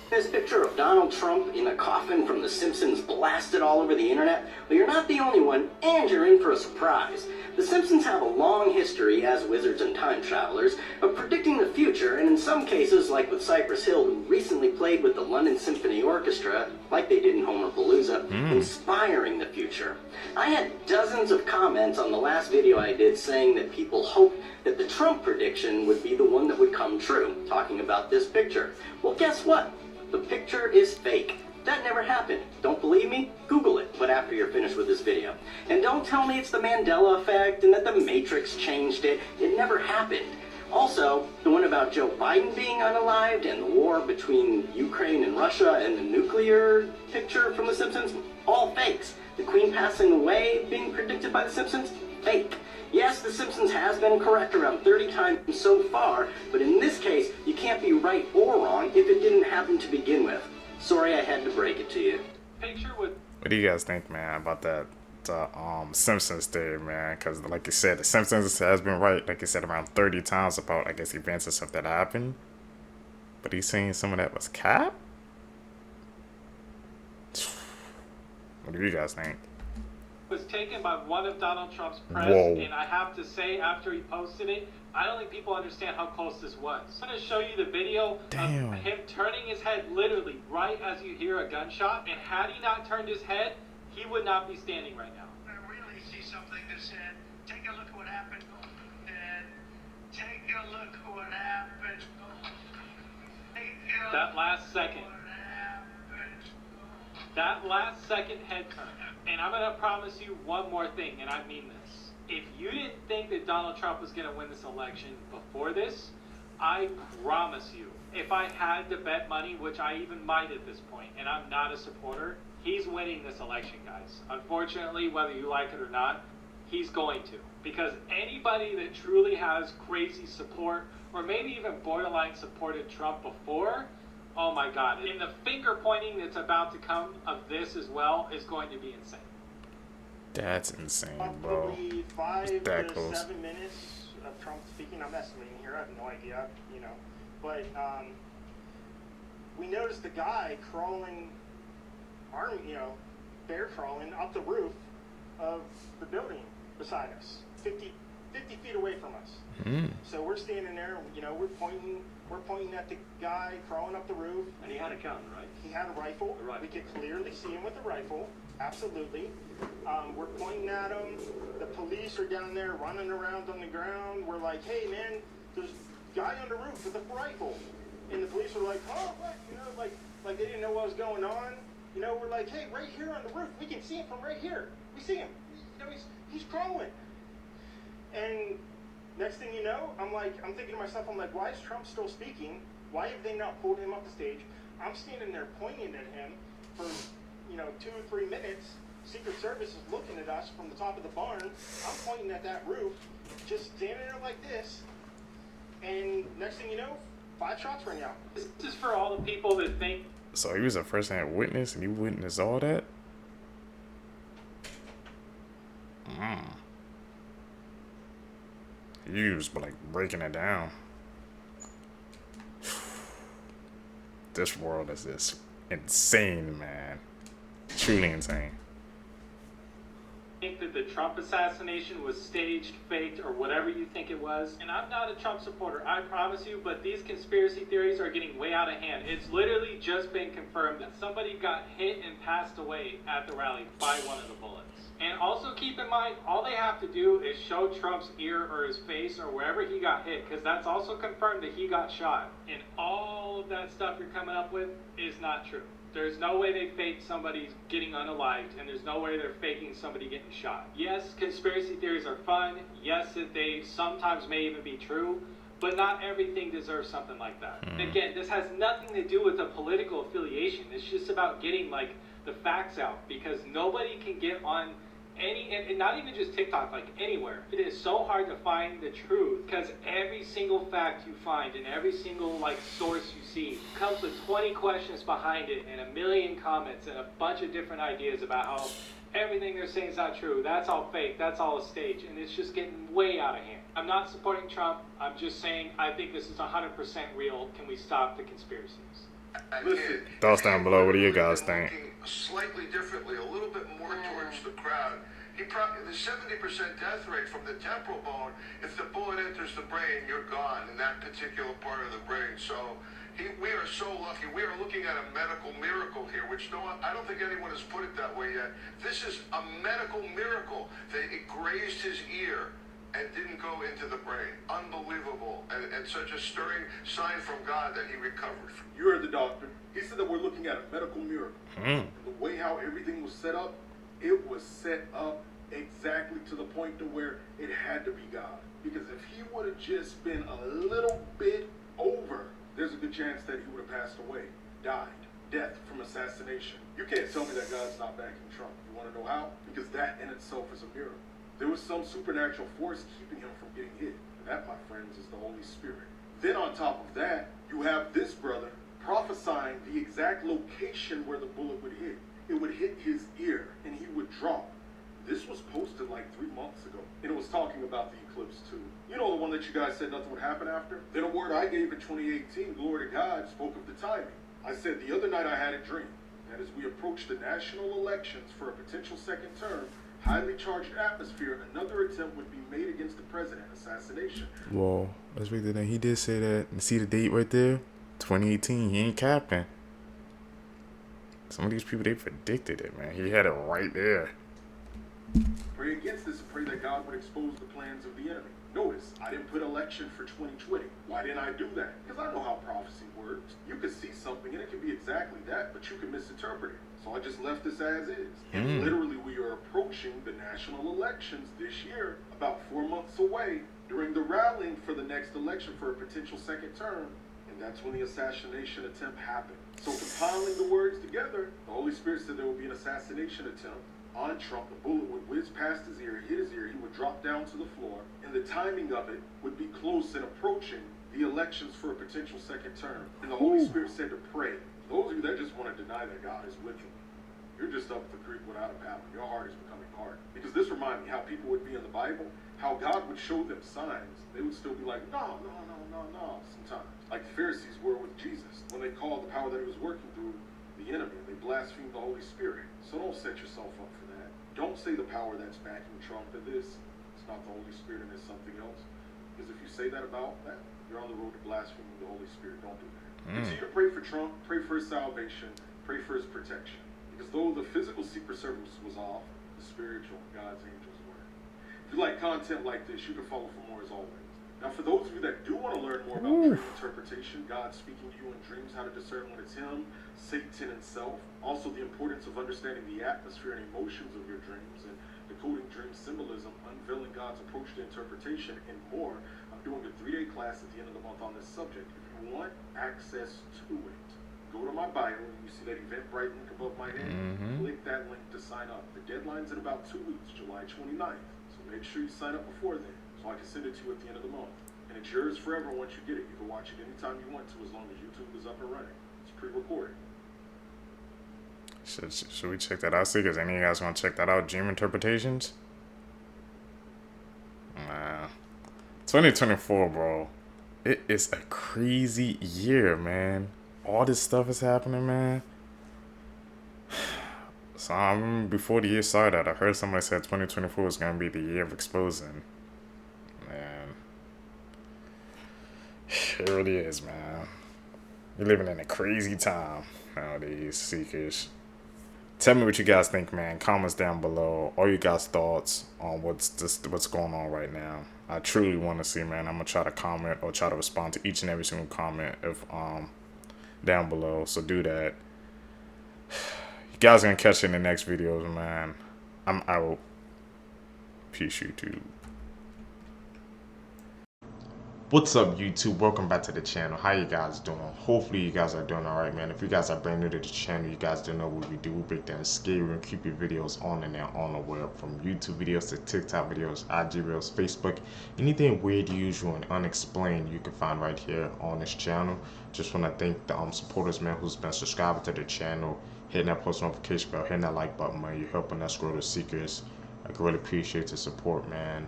This picture of Donald Trump in a coffin from The Simpsons blasted all over the internet? Well, you're not the only one, and you're in for a surprise. The Simpsons have a long history, as wizards and time travelers, of predicting the future, and in some cases, like with Cypress Hill, who recently played with the London Symphony Orchestra, like they did in Homerpalooza, inspiring the future. I had dozens of comments on the last video I did saying that people hoped that the Trump prediction would be the one that would come true, talking about this picture. Well, guess what? The picture is fake. That never happened. Don't believe me? Google it, but after you're finished with this video. And don't tell me it's the Mandela effect and that the Matrix changed it. It never happened. Also, the one about Joe Biden being unalived and the war between Ukraine and Russia and the nuclear picture from The Simpsons, all fakes. The Queen passing away being predicted by The Simpsons, fake. Yes, The Simpsons has been correct around 30 times so far, but in this case, you can't be right or wrong if it didn't happen to begin with. Sorry I had to break it to you. What do you guys think, man, about that Simpsons theory, man? Because like you said, The Simpsons has been right, like you said, around 30 times about, I guess, events and stuff that happened. But he's saying some of that was cap? What do you guys think? Was taken by one of Donald Trump's press, and I have to say, after he posted it, I don't think people understand how close this was. I'm going to show you the video of him turning his head literally right as you hear a gunshot, and had he not turned his head, he would not be standing right now. I really see something that said, take a look what happened, and take a look what happened. That last second. That last second head turn. And I'm going to promise you one more thing, and I mean this. If you didn't think that Donald Trump was going to win this election before this, I promise you, if I had to bet money, which I even might at this point, and I'm not a supporter, he's winning this election, guys. Unfortunately, whether you like it or not, he's going to. Because anybody that truly has crazy support, or maybe even borderline supported Trump before, oh my God. And the finger pointing that's about to come of this as well is going to be insane. That's insane, bro. Probably 5 that to close. 7 minutes of Trump speaking. I'm estimating here. I have no idea, you know. But we noticed the guy crawling, bear crawling up the roof of the building beside us, 50 feet away from us. So we're standing there, you know, we're pointing at the guy crawling up the roof. And he had a gun, right? He had a rifle. We could clearly see him with a rifle. Absolutely. We're pointing at him. The police are down there running around on the ground. We're like, hey, man, there's a guy on the roof with a rifle. And the police were like, oh, what? You know, like they didn't know what was going on. You know, we're like, hey, right here on the roof. We can see him from right here. We see him. You know, he's crawling. And next thing you know, I'm thinking to myself, I'm like, why is Trump still speaking? Why have they not pulled him off the stage? I'm standing there pointing at him for, 2 or 3 minutes. Secret Service is looking at us from the top of the barn. I'm pointing at that roof, just standing there like this. And next thing you know, 5 shots ring out. This is for all the people that think. So he was a first-hand witness, and he witnessed all that? He was like breaking it down. This world is just insane, man. Truly insane. Think that the Trump assassination was staged, faked, or whatever you think it was. And I'm not a Trump supporter, I promise you, but these conspiracy theories are getting way out of hand. It's literally just been confirmed that somebody got hit and passed away at the rally by one of the bullets. And also keep in mind, all they have to do is show Trump's ear or his face or wherever he got hit, because that's also confirmed that he got shot. And all of that stuff you're coming up with is not true. There's no way they faked somebody getting unalived, and there's no way they're faking somebody getting shot. Yes, conspiracy theories are fun. Yes, that they sometimes may even be true, but not everything deserves something like that. Again, this has nothing to do with a political affiliation. It's just about getting like the facts out, because nobody can get on any, and not even just TikTok, like anywhere. It is so hard to find the truth, because every single fact you find and every single like source you see comes with 20 questions behind it and a million comments and a bunch of different ideas about how everything they're saying is not true. That's all fake. That's all a stage. And it's just getting way out of hand. I'm not supporting Trump. I'm just saying I think this is 100% real. Can we stop the conspiracies? Listen, Thoughts down below. What do you guys think? slightly differently, a little bit more towards the crowd. The 70% death rate from the temporal bone, if the bullet enters the brain, you're gone in that particular part of the brain. So we are so lucky. We are looking at a medical miracle here, which I don't think anyone has put it that way yet. This is a medical miracle that it grazed his ear and didn't go into the brain. Unbelievable. And such a stirring sign from God that he recovered. You heard the doctor. He said that we're looking at a medical miracle. The way how everything was set up, it was set up exactly to the point to where it had to be God. Because if he would have just been a little bit over, there's a good chance that he would have passed away, died, death from assassination. You can't tell me that God's not backing Trump. You want to know how? Because that in itself is a miracle. There was some supernatural force keeping him from getting hit. And that, my friends, is the Holy Spirit. Then on top of that, you have this brother prophesying the exact location where the bullet would hit. It would hit his ear and he would drop. This was posted like 3 months ago. And it was talking about the eclipse too. You know, the one that you guys said nothing would happen after? Then a word I gave in 2018, glory to God, spoke of the timing. I said the other night I had a dream that as we approach the national elections for a potential second term, highly charged atmosphere, another attempt would be made against the president, assassination. Whoa, that's big thing. He did say that. And see the date right there? 2018. He ain't capping. Some of these people, they predicted it, man. He had it right there. Pray against this and pray that God would expose the plans of the enemy. Notice, I didn't put election for 2020. Why didn't I do that? Because I know how prophecy works. You could see something and it could be exactly that, but you could misinterpret it. So I just left this as is. And literally we are approaching the national elections this year, about 4 months away, during the rallying for the next election for a potential second term. And that's when the assassination attempt happened. So compiling the words together, the Holy Spirit said there would be an assassination attempt on Trump. The bullet would whiz past his ear, hit his ear, he would drop down to the floor, and the timing of it would be close and approaching the elections for a potential second term. And the Holy Spirit said to pray. Those of you that just want to deny that God is with you, you're just up the creek without a paddle. Your heart is becoming hard. Because this reminds me how people would be in the Bible, how God would show them signs. They would still be like, no, sometimes. Like the Pharisees were with Jesus when they called the power that he was working through the enemy, and they blasphemed the Holy Spirit. So don't set yourself up for that. Don't say the power that's backing Trump in this, it's not the Holy Spirit and it's something else. Because if you say that about that, you're on the road to blaspheming the Holy Spirit. Don't do that. Continue to pray for Trump, pray for his salvation, pray for his protection. Because though the physical Secret Service was off, the spiritual, God's angels were. If you like content like this, you can follow for more as always. Now for those of you that do want to learn more about dream interpretation, God speaking to you in dreams, how to discern when it's him, Satan himself, also the importance of understanding the atmosphere and emotions of your dreams, and decoding dream symbolism, unveiling God's approach to interpretation, and more, I'm doing a 3-day class at the end of the month on this subject. If you want access to it, go Go to my bio, you see that Eventbrite link above my head? Click that link to sign up. The deadline's in about 2 weeks, July 29th. So make sure you sign up before then, so I can send it to you at the end of the month. And it's yours forever once you get it. You can watch it anytime you want to, as long as YouTube is up and running. It's pre-recorded. Should we check that out? See, because any of you guys want to check that out? Dream Interpretations? 2024, bro. It is a crazy year, man. All this stuff is happening, man. So I remember before the year started, I heard somebody said 2024 was going to be the year of exposing. Man. It really is, man. We're living in a crazy time nowadays, Seekers. Tell me what you guys think, man. Comments down below. All you guys' thoughts on what's going on right now. I truly want to see, man. I'm gonna try to comment or try to respond to each and every single comment if down below. So do that. You guys are gonna catch it in the next videos, man. I'm out. Peace, YouTube. What's up, YouTube? Welcome back to the channel. How you guys doing? Hopefully you guys are doing alright, man. If you guys are brand new to the channel, you guys don't know what we do. We break down scary and creepy videos on and on the web, from YouTube videos to TikTok videos, IG reels, Facebook, anything weird, usual, and unexplained you can find right here on this channel. Just want to thank the supporters, man, who's been subscribing to the channel, hitting that post notification bell, hitting that like button, man. You're helping us grow the Seekers. I really appreciate the support, man.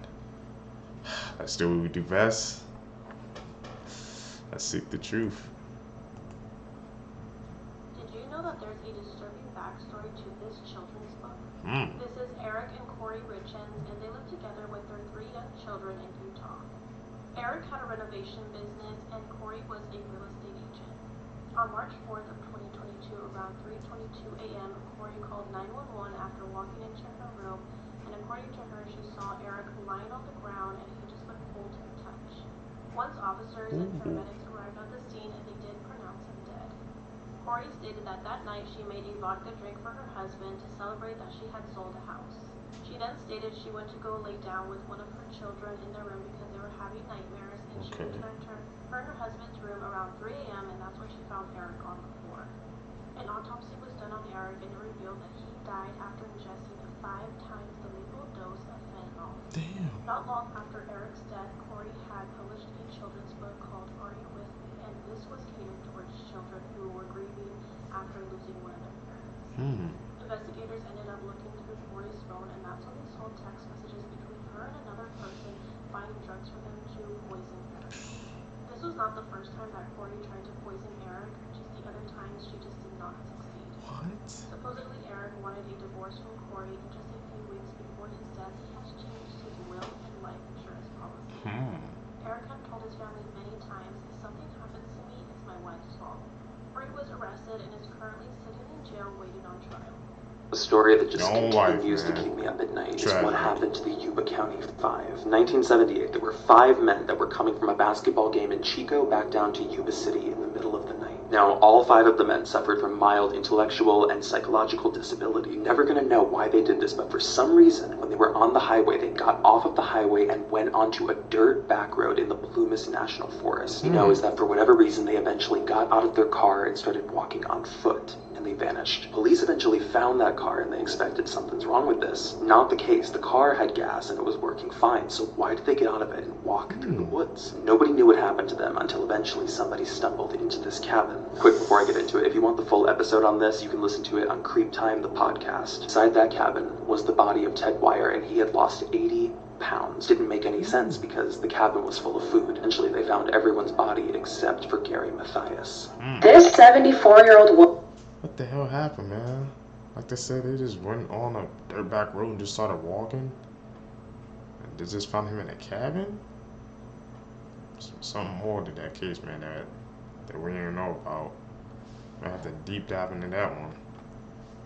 Let's do what we do best. Let's seek the truth. Did you know that there's a disturbing backstory to this children's book? This is Eric and Corey Richens, and they live together with their 3 young children in Utah. Eric had a renovation business, and Corey was a real estate agent. On March 4th of 2022, around 3:22 a.m., Corey called 911 after walking into her room, and according to her, she saw Eric lying on the ground, and he just been pulled to the touch. Once officers and paramedics arrived at the scene, and they did pronounce him dead. Corey stated that that night she made a vodka drink for her husband to celebrate that she had sold a house. She then stated she went to go lay down with one of her children in their room because they were having nightmares, and she returned to her and her husband's room around 3 a.m., and that's when she found Eric on the floor. An autopsy was done on Eric, and it revealed that he died after ingesting 5 times the lethal dose of fentanyl. Damn. Not long after Eric's death, Corey had published a children's book called Are You With Me? And this was catered towards children who were grieving after losing one of their parents. Investigators ended up looking through Corey's phone, and that's when they saw text messages between her and another person finding drugs for them to poison Eric. This was not the first time that Corey tried to poison Eric, just the other times she just did not succeed. What? Supposedly Eric wanted a divorce from Corey, and just a few weeks before his death, he had changed his will and life insurance policy. Eric had told his family many times, if something happens to me, it's my wife's fault. Corey was arrested and is currently sitting in jail waiting on trial. A story that just continues to keep me up at night is what happened to the Yuba County 5. 1978, there were 5 men that were coming from a basketball game in Chico back down to Yuba City in the middle of the night. Now, all 5 of the men suffered from mild intellectual and psychological disability. You're never going to know why they did this, but for some reason, when they were on the highway, they got off of the highway and went onto a dirt back road in the Plumas National Forest. You know, is that for whatever reason, they eventually got out of their car and started walking on foot, and they vanished. Police eventually found that car, and they expected something's wrong with this. Not the case. The car had gas, and it was working fine, so why did they get out of it and walk through the woods? Nobody knew what happened to them until eventually somebody stumbled into this cabin. Quick before I get into it, if you want the full episode on this, you can listen to it on Creep Time, the podcast. Inside that cabin was the body of Ted Wire, and he had lost 80 pounds. Didn't make any sense because the cabin was full of food. Eventually, they found everyone's body except for Gary Mathias. This 74-year-old woman. What the hell happened, man? Like they said, they just went on a dirt back road and just started walking. And they just found him in a cabin? Something more to that case, man, that we didn't know about. I have to deep dive into that one.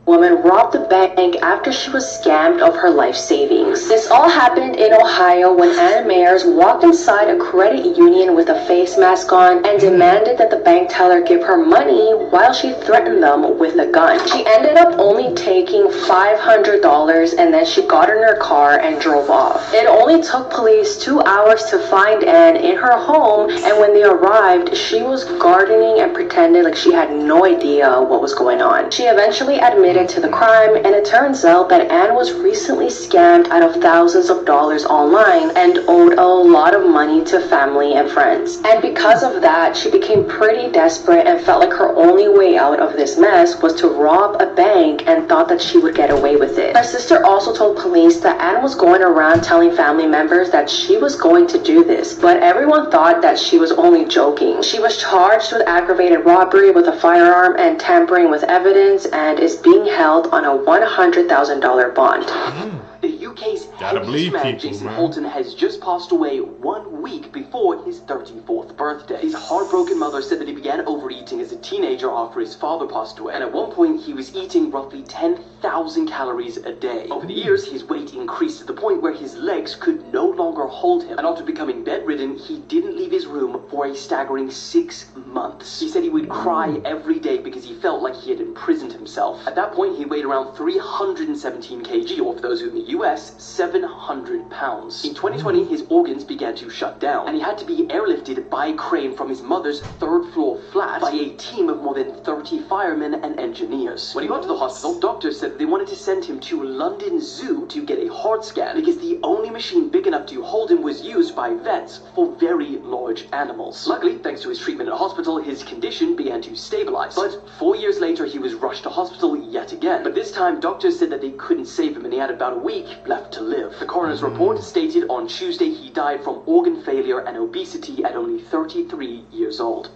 woman robbed the bank after she was scammed of her life savings. This all happened in Ohio when Anna Mayers walked inside a credit union with a face mask on and demanded that the bank teller give her money while she threatened them with a gun. She ended up only taking $500 and then she got in her car and drove off. It only took police 2 hours to find Anne in her home, and when they arrived, she was gardening and pretended like she had no idea what was going on. She eventually admitted to the crime, and it turns out that Anne was recently scammed out of thousands of dollars online and owed a lot of money to family and friends. And because of that, she became pretty desperate and felt like her only way out of this mess was to rob a bank and thought that she would get away with it. Her sister also told police that Anne was going around telling family members that she was going to do this, but everyone thought that she was only joking. She was charged with aggravated robbery with a firearm and tampering with evidence and is being held on a $100,000 bond. The UK's heaviest man, Jason Holton, has just passed away 1 week before his 34th birthday. His heartbroken mother said that he began overeating as a teenager after his father passed away, and at one point he was eating roughly 10,000 calories a day. Over the years, his weight increased to the point where his legs could no longer hold him, and after becoming bedridden, he didn't leave his room for a staggering 6 months. He said he would cry every day because he felt like he had imprisoned himself. At that point, he weighed around 317 kg, or for those who in the US, 700 pounds. In 2020, his organs began to shut down, and he had to be airlifted by a crane from his mother's third-floor flat by a team of more than 30 firemen and engineers. When he got to the hospital, doctors said they wanted to send him to London Zoo to get a heart scan because the only machine big enough to hold him was used by vets for very large animals. Luckily, thanks to his treatment at hospital, his condition began to stabilize. But 4 years later, he was rushed to hospital yet again. But this time, doctors said that they couldn't save him, and he had about a week left to live. The coroner's report stated on Tuesday he died from organ failure and obesity at only 33 years old.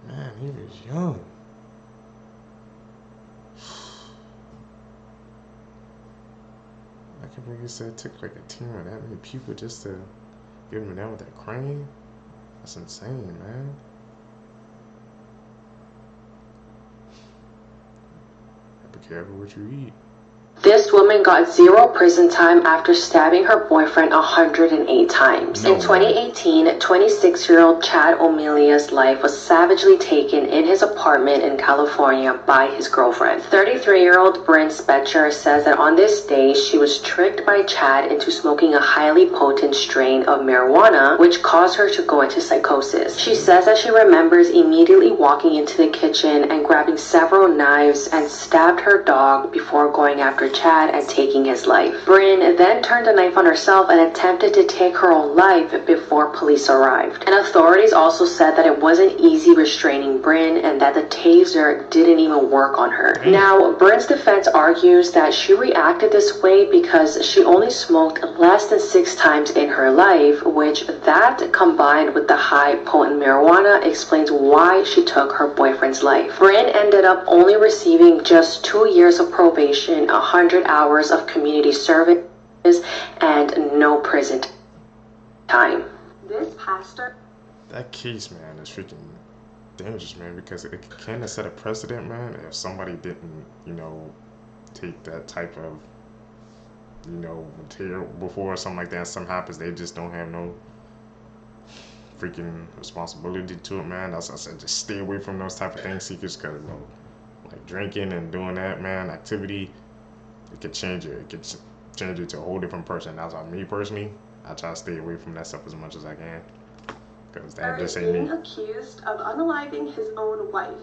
Man, he was young. I can't believe you said it took like a team of that many people just to get him down with that crane. That's insane, man. Be careful what you eat. This woman got 0 prison time after stabbing her boyfriend 108 times. In 2018, 26-year-old Chad O'Melia's life was savagely taken in his apartment in California by his girlfriend. 33-year-old Bryn Spetcher says that on this day, she was tricked by Chad into smoking a highly potent strain of marijuana, which caused her to go into psychosis. She says that she remembers immediately walking into the kitchen and grabbing several knives and stabbed her dog before going after Chad and taking his life. Bryn then turned a knife on herself and attempted to take her own life before police arrived. And authorities also said that it wasn't easy restraining Bryn and that the taser didn't even work on her. Now, Bryn's defense argues that she reacted this way because she only smoked less than 6 times in her life, which that combined with the high potent marijuana explains why she took her boyfriend's life. Bryn ended up only receiving just 2 years of probation, 100 hours of community service, and no prison time. This pastor... That case, man, is freaking dangerous, man, because it kind of set a precedent, man, if somebody didn't, you know, take that type of, you know, material before or something like that, something happens, they just don't have no freaking responsibility to it, man. That's why I said just stay away from those type of things, seekers, because, you know, like drinking and doing that, man, activity, it could change you. It could change you to a whole different person. That's why me personally, I try to stay away from that stuff as much as I can, because that just ain't me. Being accused of unaliving his own wife.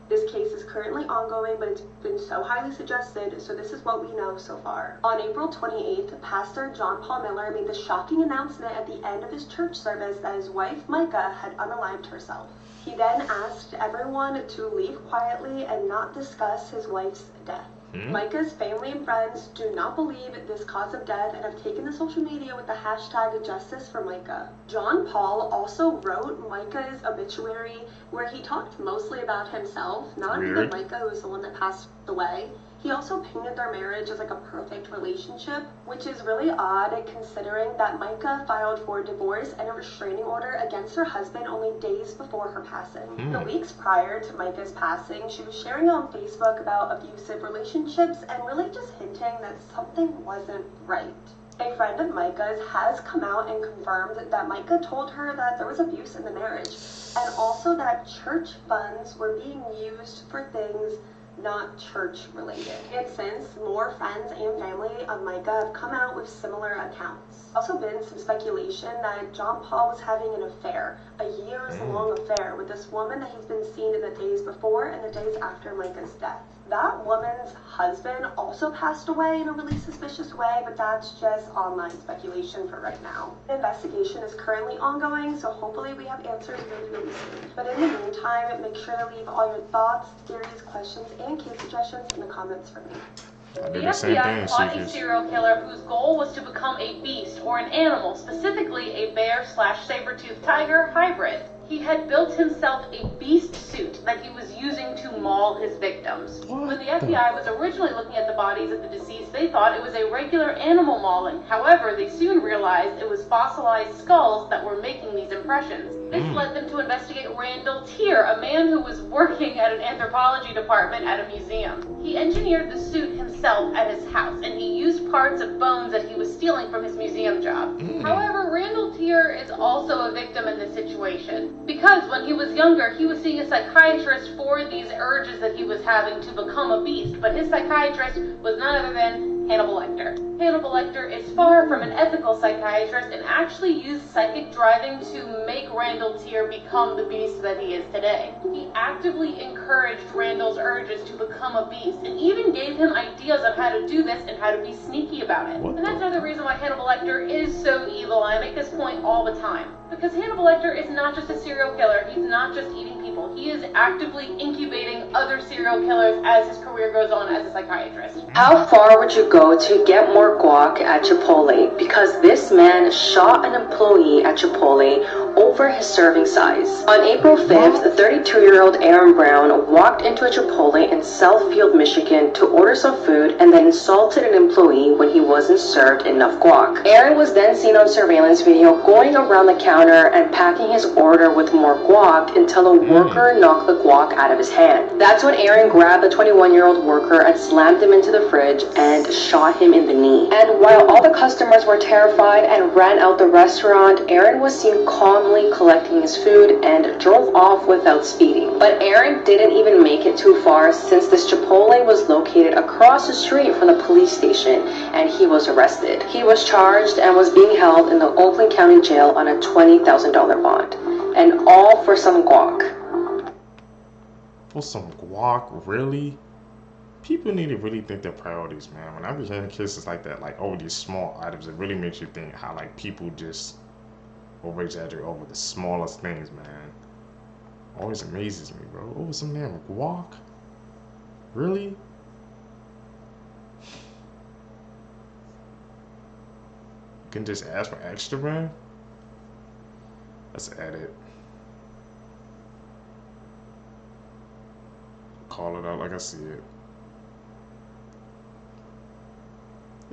This case is currently ongoing, but it's been so highly suggested, so this is what we know so far. On April 28th, Pastor John Paul Miller made the shocking announcement at the end of his church service that his wife, Micah, had unalived herself. He then asked everyone to leave quietly and not discuss his wife's death. Micah's family and friends do not believe this cause of death and have taken to social media with the hashtag Justice for Micah. John Paul also wrote Micah's obituary, where he talked mostly about himself, not even Micah, who was the one that passed away. He also painted their marriage as like a perfect relationship, which is really odd considering that Micah filed for divorce and a restraining order against her husband only days before her passing. The weeks prior to Micah's passing, she was sharing on Facebook about abusive relationships and really just hinting that something wasn't right. A friend of Micah's has come out and confirmed that Micah told her that there was abuse in the marriage, and also that church funds were being used for things not church related. And since, more friends and family of Micah have come out with similar accounts. Also been some speculation that John Paul was having an affair, a years-long affair with this woman that he's been seen in the days before and the days after Micah's death. That woman's husband also passed away in a really suspicious way, but that's just online speculation for right now. The investigation is currently ongoing, so hopefully we have answers really soon. But in the meantime, make sure to leave all your thoughts, theories, questions, and case suggestions in the comments for me. I did the same thing. Caught a serial killer whose goal was to become a beast or an animal, specifically a bear/saber-toothed tiger hybrid. He had built himself a beast suit that he was using to maul his victims. When the FBI was originally looking at the bodies of the deceased, they thought it was a regular animal mauling. However, they soon realized it was fossilized skulls that were making these impressions. This led them to investigate Randall Tier, a man who was working at an anthropology department at a museum. He engineered the suit himself at his house, and he used parts of bones that he was stealing from his museum job. However, Randall Tier is also a victim in this situation, because when he was younger, he was seeing a psychiatrist for these urges that he was having to become a beast, but his psychiatrist was none other than Hannibal Lecter. Hannibal Lecter is far from an ethical psychiatrist and actually used psychic driving to make Randall Tier become the beast that he is today. He actively encouraged Randall's urges to become a beast and even gave him ideas on how to do this and how to be sneaky about it. And that's another reason why Hannibal Lecter is so evil, and I make this point all the time. Because Hannibal Lecter is not just a serial killer, he's not just eating people, he is actively incubating other serial killers as his career goes on as a psychiatrist. How far would you go to get more guac at Chipotle? Because this man shot an employee at Chipotle over his serving size. On April 5th, 32-year-old Aaron Brown walked into a Chipotle in Southfield, Michigan to order some food and then insulted an employee when he wasn't served enough guac. Aaron was then seen on surveillance video going around the counter and packing his order with more guac until a worker knocked the guac out of his hand. That's when Aaron grabbed the 21-year-old worker and slammed him into the fridge and shot him in the knee. And while all the customers were terrified and ran out the restaurant, Aaron was seen calmly collecting his food and drove off without speeding. But Aaron didn't even make it too far, since this Chipotle was located across the street from the police station, and he was arrested. He was charged and was being held in the Oakland County Jail on a $20,000 bond, and all for some guac. For some guac, really? People need to really think their priorities, man. When I be hearing cases like that, like, oh, these small items, it really makes you think how, like, people just over exaggerate over the smallest things, man. Always amazes me, bro. Oh, some damn guac? Really? You can just ask for extra, man? Let's edit. Call it out like I see it.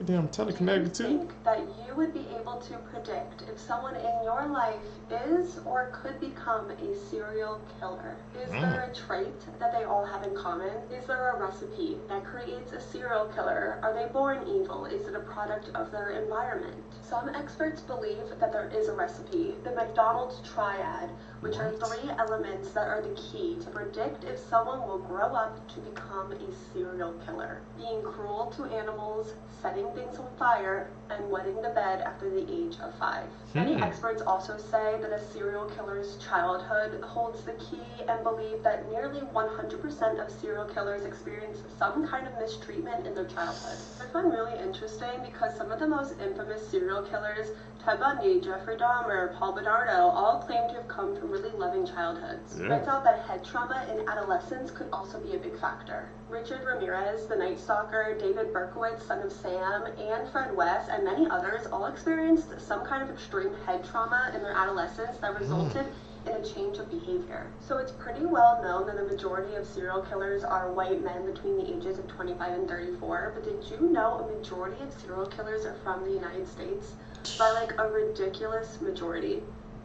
Damn, teleconnected too. Do you think that you would be able to predict if someone in your life is or could become a serial killer? Is there a trait that they all have in common? Is there a recipe that creates a serial killer? Are they born evil? Is it a product of their environment? Some experts believe that there is a recipe, the McDonald's triad, which are 3 elements that are the key to predict if someone will grow up to become a serial killer. Being cruel to animals, setting things on fire, and wetting the bed after the age of 5. Many experts also say that a serial killer's childhood holds the key and believe that nearly 100% of serial killers experience some kind of mistreatment in their childhood. I find really interesting because some of the most infamous serial killers, Ted Bundy, Jeffrey Dahmer, Paul Bernardo, all claim to have come from really loving childhoods. Turns out that head trauma in adolescence could also be a big factor. Richard Ramirez, the Night Stalker, David Berkowitz, son of Sam, and Fred West, and many others all experienced some kind of extreme head trauma in their adolescence that resulted and a change of behavior. So it's pretty well known that the majority of serial killers are white men between the ages of 25 and 34, but did you know a majority of serial killers are from the United States? By like a ridiculous majority.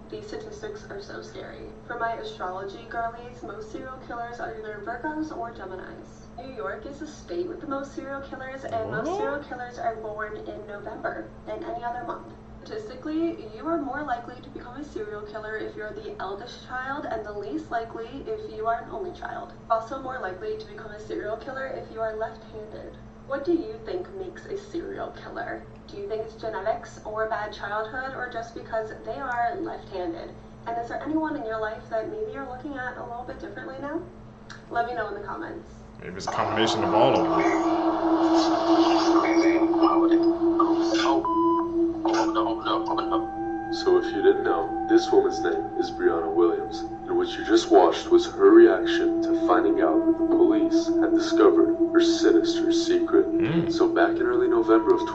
These statistics are so scary. For my astrology girlies, most serial killers are either Virgos or Geminis. New York is the state with the most serial killers, and most serial killers are born in November than any other month. Statistically, you are more likely to become a serial killer if you're the eldest child, and the least likely if you are an only child. Also more likely to become a serial killer if you are left-handed. What do you think makes a serial killer? Do you think it's genetics or bad childhood, or just because they are left-handed? And is there anyone in your life that maybe you're looking at a little bit differently now? Let me know in the comments. Maybe it's a combination of all of them. So if you didn't know, this woman's name is Briana Williams, and what you just watched was her reaction to finding out that the police had discovered her sinister secret. So back in early November of 2019,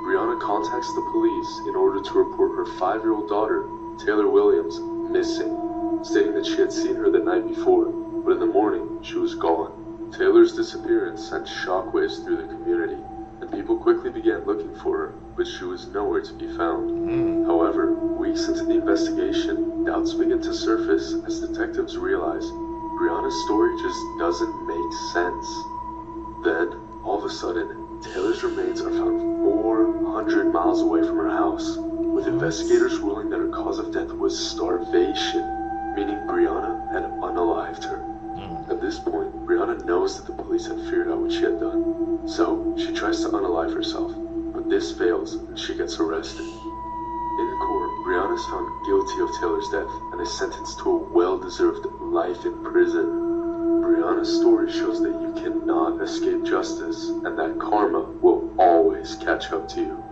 Briana contacts the police in order to report her 5-year-old daughter, Taylor Williams, missing, stating that she had seen her the night before, but in the morning she was gone. Taylor's disappearance sent shockwaves through the community, and people quickly began looking for her, but she was nowhere to be found. However, weeks into the investigation, doubts begin to surface as detectives realize Briana's story just doesn't make sense. Then, all of a sudden, Taylor's remains are found 400 miles away from her house, with investigators ruling that her cause of death was starvation, meaning Briana had unalived her. At this point, Briana knows that the police had figured out what she had done, so she tries to unalive herself, but this fails and she gets arrested. In court, Briana is found guilty of Taylor's death and is sentenced to a well-deserved life in prison. Briana's story shows that you cannot escape justice and that karma will always catch up to you.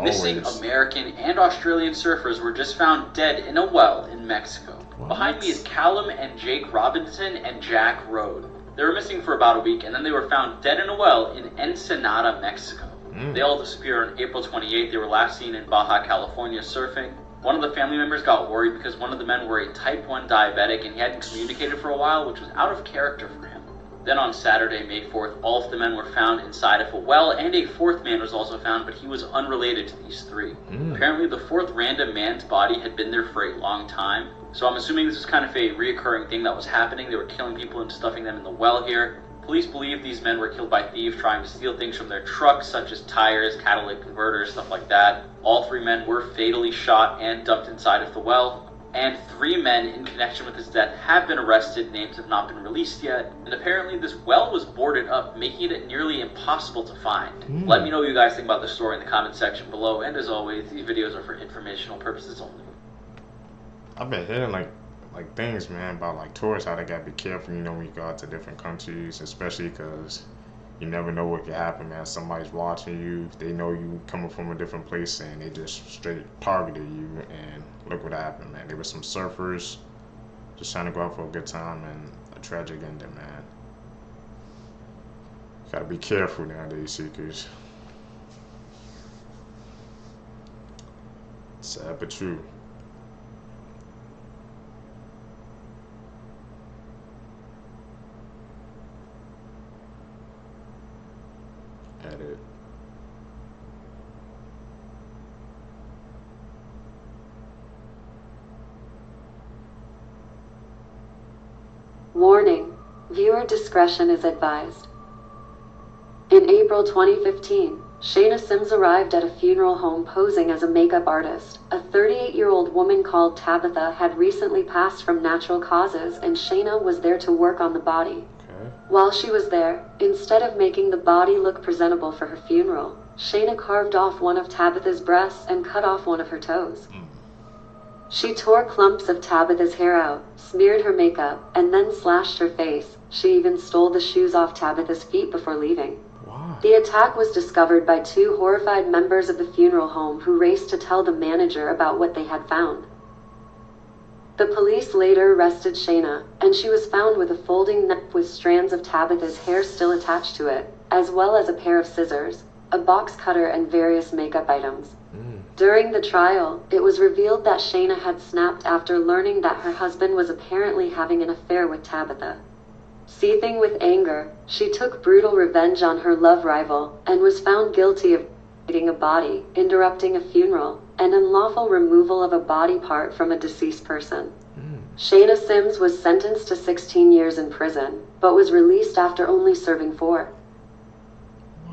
Missing American and Australian surfers were just found dead in a well in Mexico. Behind me is Callum and Jake Robinson and Jack Road. They were missing for about a week, and then they were found dead in a well in Ensenada, Mexico. They all disappeared on April 28th. They were last seen in Baja California surfing. One of the family members got worried because one of the men were a type 1 diabetic and he hadn't communicated for a while, which was out of character for him. Then on Saturday, May 4th, all of the men were found inside of a well, and a 4th man was also found, but he was unrelated to these 3. Apparently, the 4th random man's body had been there for a long time, so I'm assuming this is kind of a reoccurring thing that was happening. They were killing people and stuffing them in the well here. Police believe these men were killed by thieves trying to steal things from their trucks, such as tires, catalytic converters, stuff like that. All 3 men were fatally shot and dumped inside of the well. And 3 men in connection with his death have been arrested. Names have not been released yet. And apparently this well was boarded up, making it nearly impossible to find. Let me know what you guys think about this story in the comment section below. And as always, these videos are for informational purposes only. I've been hearing like things, man, about like tourists, how they gotta be careful, you know, when you go out to different countries, especially because you never know what can happen, man. Somebody's watching you, they know you coming from a different place, and they just straight targeted you, and look what happened, man. There were some surfers just trying to go out for a good time, and a tragic ending, man. Gotta be careful nowadays, seekers. Sad but true. Edit. Warning, viewer discretion is advised. In April 2015, Shayna Sims arrived at a funeral home posing as a makeup artist. A 38-year-old woman called Tabitha had recently passed from natural causes, and Shayna was there to work on the body. While she was there, instead of making the body look presentable for her funeral, Shayna carved off one of Tabitha's breasts and cut off one of her toes. She tore clumps of Tabitha's hair out, smeared her makeup, and then slashed her face. She even stole the shoes off Tabitha's feet before leaving. The attack was discovered by 2 horrified members of the funeral home who raced to tell the manager about what they had found. The police later arrested Shayna, and she was found with a folding knife with strands of Tabitha's hair still attached to it, as well as a pair of scissors, a box cutter, and various makeup items. During the trial, it was revealed that Shayna had snapped after learning that her husband was apparently having an affair with Tabitha. Seething with anger, she took brutal revenge on her love rival and was found guilty of eating a body, interrupting a funeral, and unlawful removal of a body part from a deceased person. Shayna Sims was sentenced to 16 years in prison, but was released after only serving 4.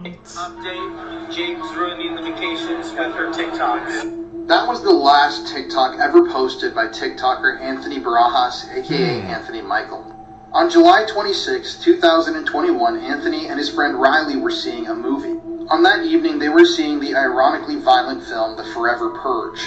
Update, James ruining the vacations with her TikToks. That was the last TikTok ever posted by TikToker Anthony Barajas, aka Anthony Michael. On July 26, 2021, Anthony and his friend Riley were seeing a movie. On that evening, they were seeing the ironically violent film The Forever Purge,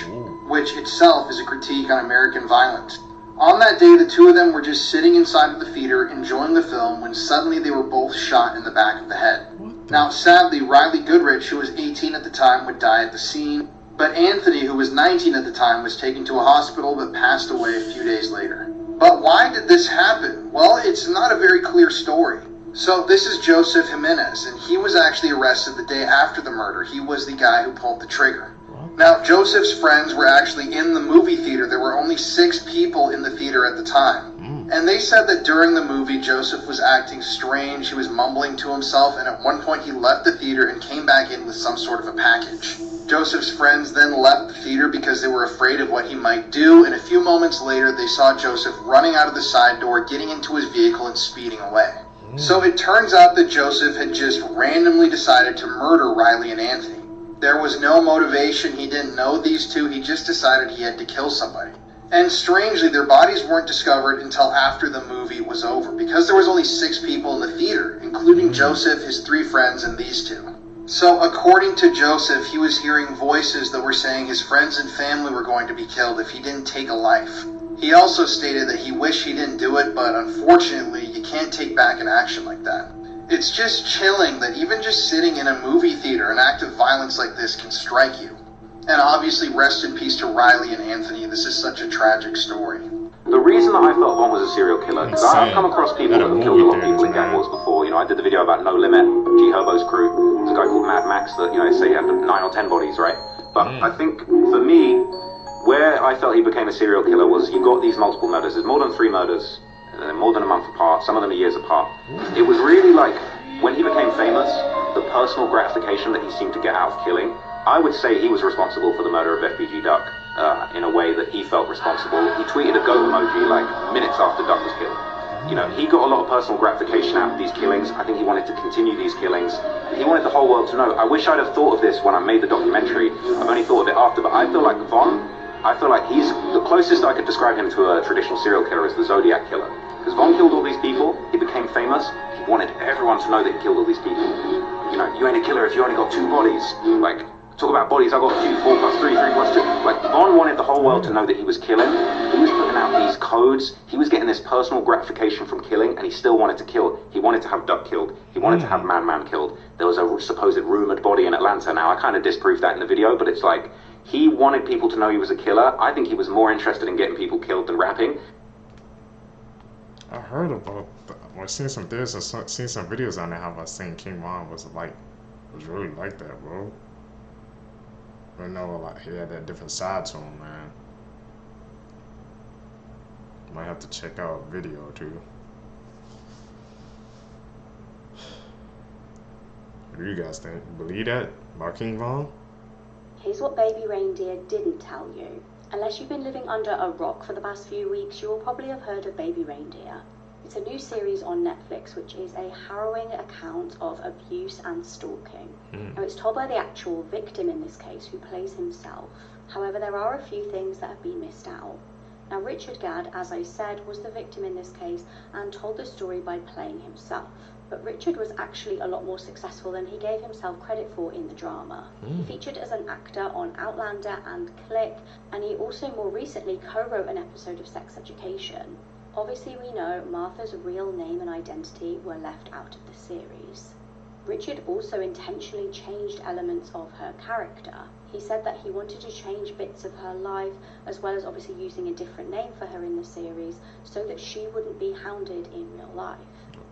which itself is a critique on American violence. On that day, the two of them were just sitting inside of the theater enjoying the film when suddenly they were both shot in the back of the head. Now, sadly, Riley Goodrich, who was 18 at the time, would die at the scene, but Anthony, who was 19 at the time, was taken to a hospital but passed away a few days later. But why did this happen? Well, it's not a very clear story. So this is Joseph Jimenez, and he was actually arrested the day after the murder. He was the guy who pulled the trigger. Now, Joseph's friends were actually in the movie theater. There were only 6 people in the theater at the time. And they said that during the movie, Joseph was acting strange. He was mumbling to himself, and at one point he left the theater and came back in with some sort of a package. Joseph's friends then left the theater because they were afraid of what he might do, and a few moments later they saw Joseph running out of the side door, getting into his vehicle and speeding away. So it turns out that Joseph had just randomly decided to murder Riley and Anthony. There was no motivation, he didn't know these two, he just decided he had to kill somebody. And strangely, their bodies weren't discovered until after the movie was over, because there was only 6 people in the theater, including Joseph, his 3 friends, and these 2. So according to Joseph, he was hearing voices that were saying his friends and family were going to be killed if he didn't take a life. He also stated that he wished he didn't do it, but unfortunately, you can't take back an action like that. It's just chilling that even just sitting in a movie theater, an act of violence like this can strike you. And obviously, rest in peace to Riley and Anthony. This is such a tragic story. The reason that I felt Von was a serial killer, because I've come across people that have killed a lot of people in gang wars before. You know, I did the video about No Limit, G Herbo's crew. There's a guy called Mad Max that, you know, they say he had 9 or 10 bodies, right? But I think, for me, where I felt he became a serial killer was you got these multiple murders. There's more than 3 murders, and they're more than a month apart, some of them are years apart. It was really like, when he became famous, the personal gratification that he seemed to get out of killing, I would say he was responsible for the murder of FBG Duck in a way that he felt responsible. He tweeted a goat emoji like minutes after Duck was killed. You know, he got a lot of personal gratification out of these killings. I think he wanted to continue these killings. He wanted the whole world to know. I wish I'd have thought of this when I made the documentary. I've only thought of it after, but I feel like Von, I feel like he's the closest I could describe him to a traditional serial killer is the Zodiac Killer. Because Von killed all these people, he became famous, he wanted everyone to know that he killed all these people. You know, you ain't a killer if you only got 2 bodies. Like, talk about bodies, I got 2, 4 plus 3, 3 plus 2. Like, Von wanted the whole world to know that he was killing. He was putting out these codes. He was getting this personal gratification from killing, and he still wanted to kill. He wanted to have Duck killed. He wanted to have Man killed. There was a supposed rumored body in Atlanta. Now, I kind of disproved that in the video, but it's like, he wanted people to know he was a killer. I think he was more interested in getting people killed than rapping. I heard about that. I've seen some videos on there how I seen King Von was really like that, bro. I know, like, he had that different side to him, man. Might have to check out a video or 2. What do you guys think? Believe that about King Von? Here's what Baby Reindeer didn't tell you. Unless you've been living under a rock for the past few weeks, you will probably have heard of Baby Reindeer. It's a new series on Netflix, which is a harrowing account of abuse and stalking. Now, it's told by the actual victim in this case, who plays himself. However, there are a few things that have been missed out. Now, Richard Gadd, as I said, was the victim in this case and told the story by playing himself. But Richard was actually a lot more successful than he gave himself credit for in the drama. He featured as an actor on Outlander and Click, and he also more recently co-wrote an episode of Sex Education. Obviously, we know Martha's real name and identity were left out of the series. Richard also intentionally changed elements of her character. He said that he wanted to change bits of her life, as well as obviously using a different name for her in the series, so that she wouldn't be hounded in real life.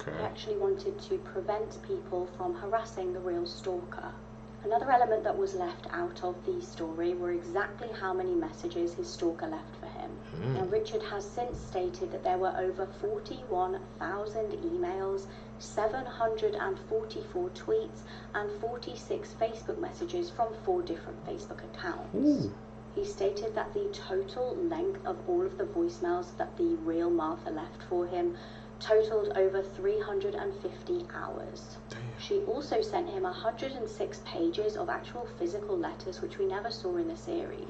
He actually wanted to prevent people from harassing the real stalker. Another element that was left out of the story were exactly how many messages his stalker left for him. Now, Richard has since stated that there were over 41,000 emails, 744 tweets, and 46 Facebook messages from 4 different Facebook accounts. He stated that the total length of all of the voicemails that the real Martha left for him totaled over 350 hours. She also sent him 106 pages of actual physical letters, which we never saw in the series.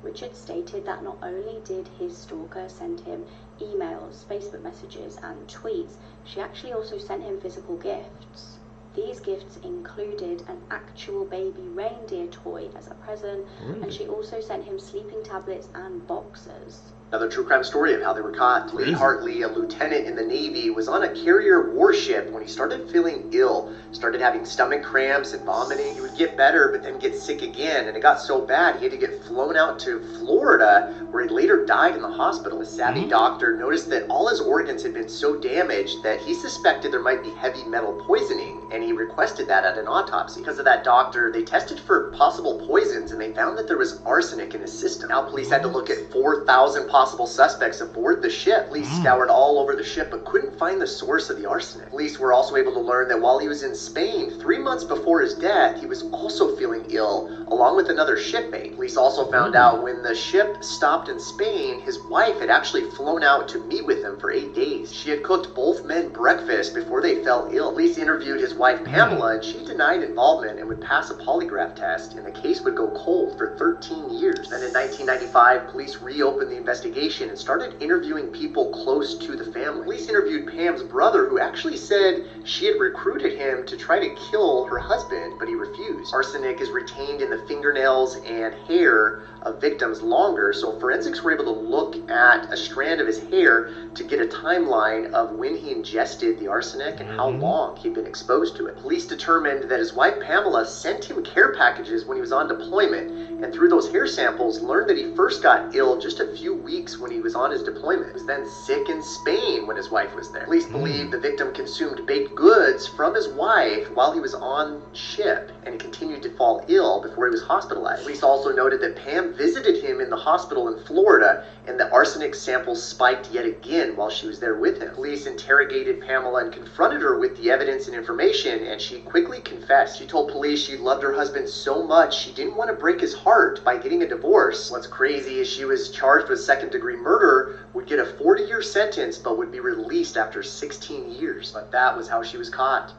Richard stated that not only did his stalker send him emails, Facebook messages, and tweets, she actually also sent him physical gifts. These gifts included an actual baby reindeer toy as a present, and she also sent him sleeping tablets and boxers. Another true crime story of how they were caught. Lee Hartley, a lieutenant in the Navy, was on a carrier warship when he started feeling ill, started having stomach cramps and vomiting. He would get better, but then get sick again, and it got so bad he had to get flown out to Florida, where he later died in the hospital. A savvy doctor noticed that all his organs had been so damaged that he suspected there might be heavy metal poisoning, and he requested that at an autopsy. Because of that doctor, they tested for possible poisons, and they found that there was arsenic in his system. Now police had to look at 4,000 possible suspects aboard the ship. Police scoured all over the ship but couldn't find the source of the arsenic. Police were also able to learn that while he was in Spain 3 months before his death, he was also feeling ill along with another shipmate. Police also found out when the ship stopped in Spain, his wife had actually flown out to meet with him for 8 days. She had cooked both men breakfast before they fell ill. Police interviewed his wife Pamela, and she denied involvement and would pass a polygraph test, and the case would go cold for 13 years. Then in 1995, police reopened the investigation and started interviewing people close to the family. Police interviewed Pam's brother, who actually said she had recruited him to try to kill her husband, but he refused. Arsenic is retained in the fingernails and hair of victims longer, so forensics were able to look at a strand of his hair to get a timeline of when he ingested the arsenic and how long he'd been exposed to it. Police determined that his wife Pamela sent him care packages when he was on deployment, and through those hair samples learned that he first got ill just a few weeks when he was on his deployment. He was then sick in Spain when his wife was there. Police believe the victim consumed baked goods from his wife while he was on ship, and he continued to fall ill before he was hospitalized. Police also noted that Pam visited him in the hospital in Florida, and the arsenic samples spiked yet again while she was there with him. Police interrogated Pamela and confronted her with the evidence and information, and she quickly confessed. She told police she loved her husband so much she didn't want to break his heart by getting a divorce. What's crazy is she was charged with second-degree murder, would get a 40-year sentence, but would be released after 16 years. But that was how she was caught.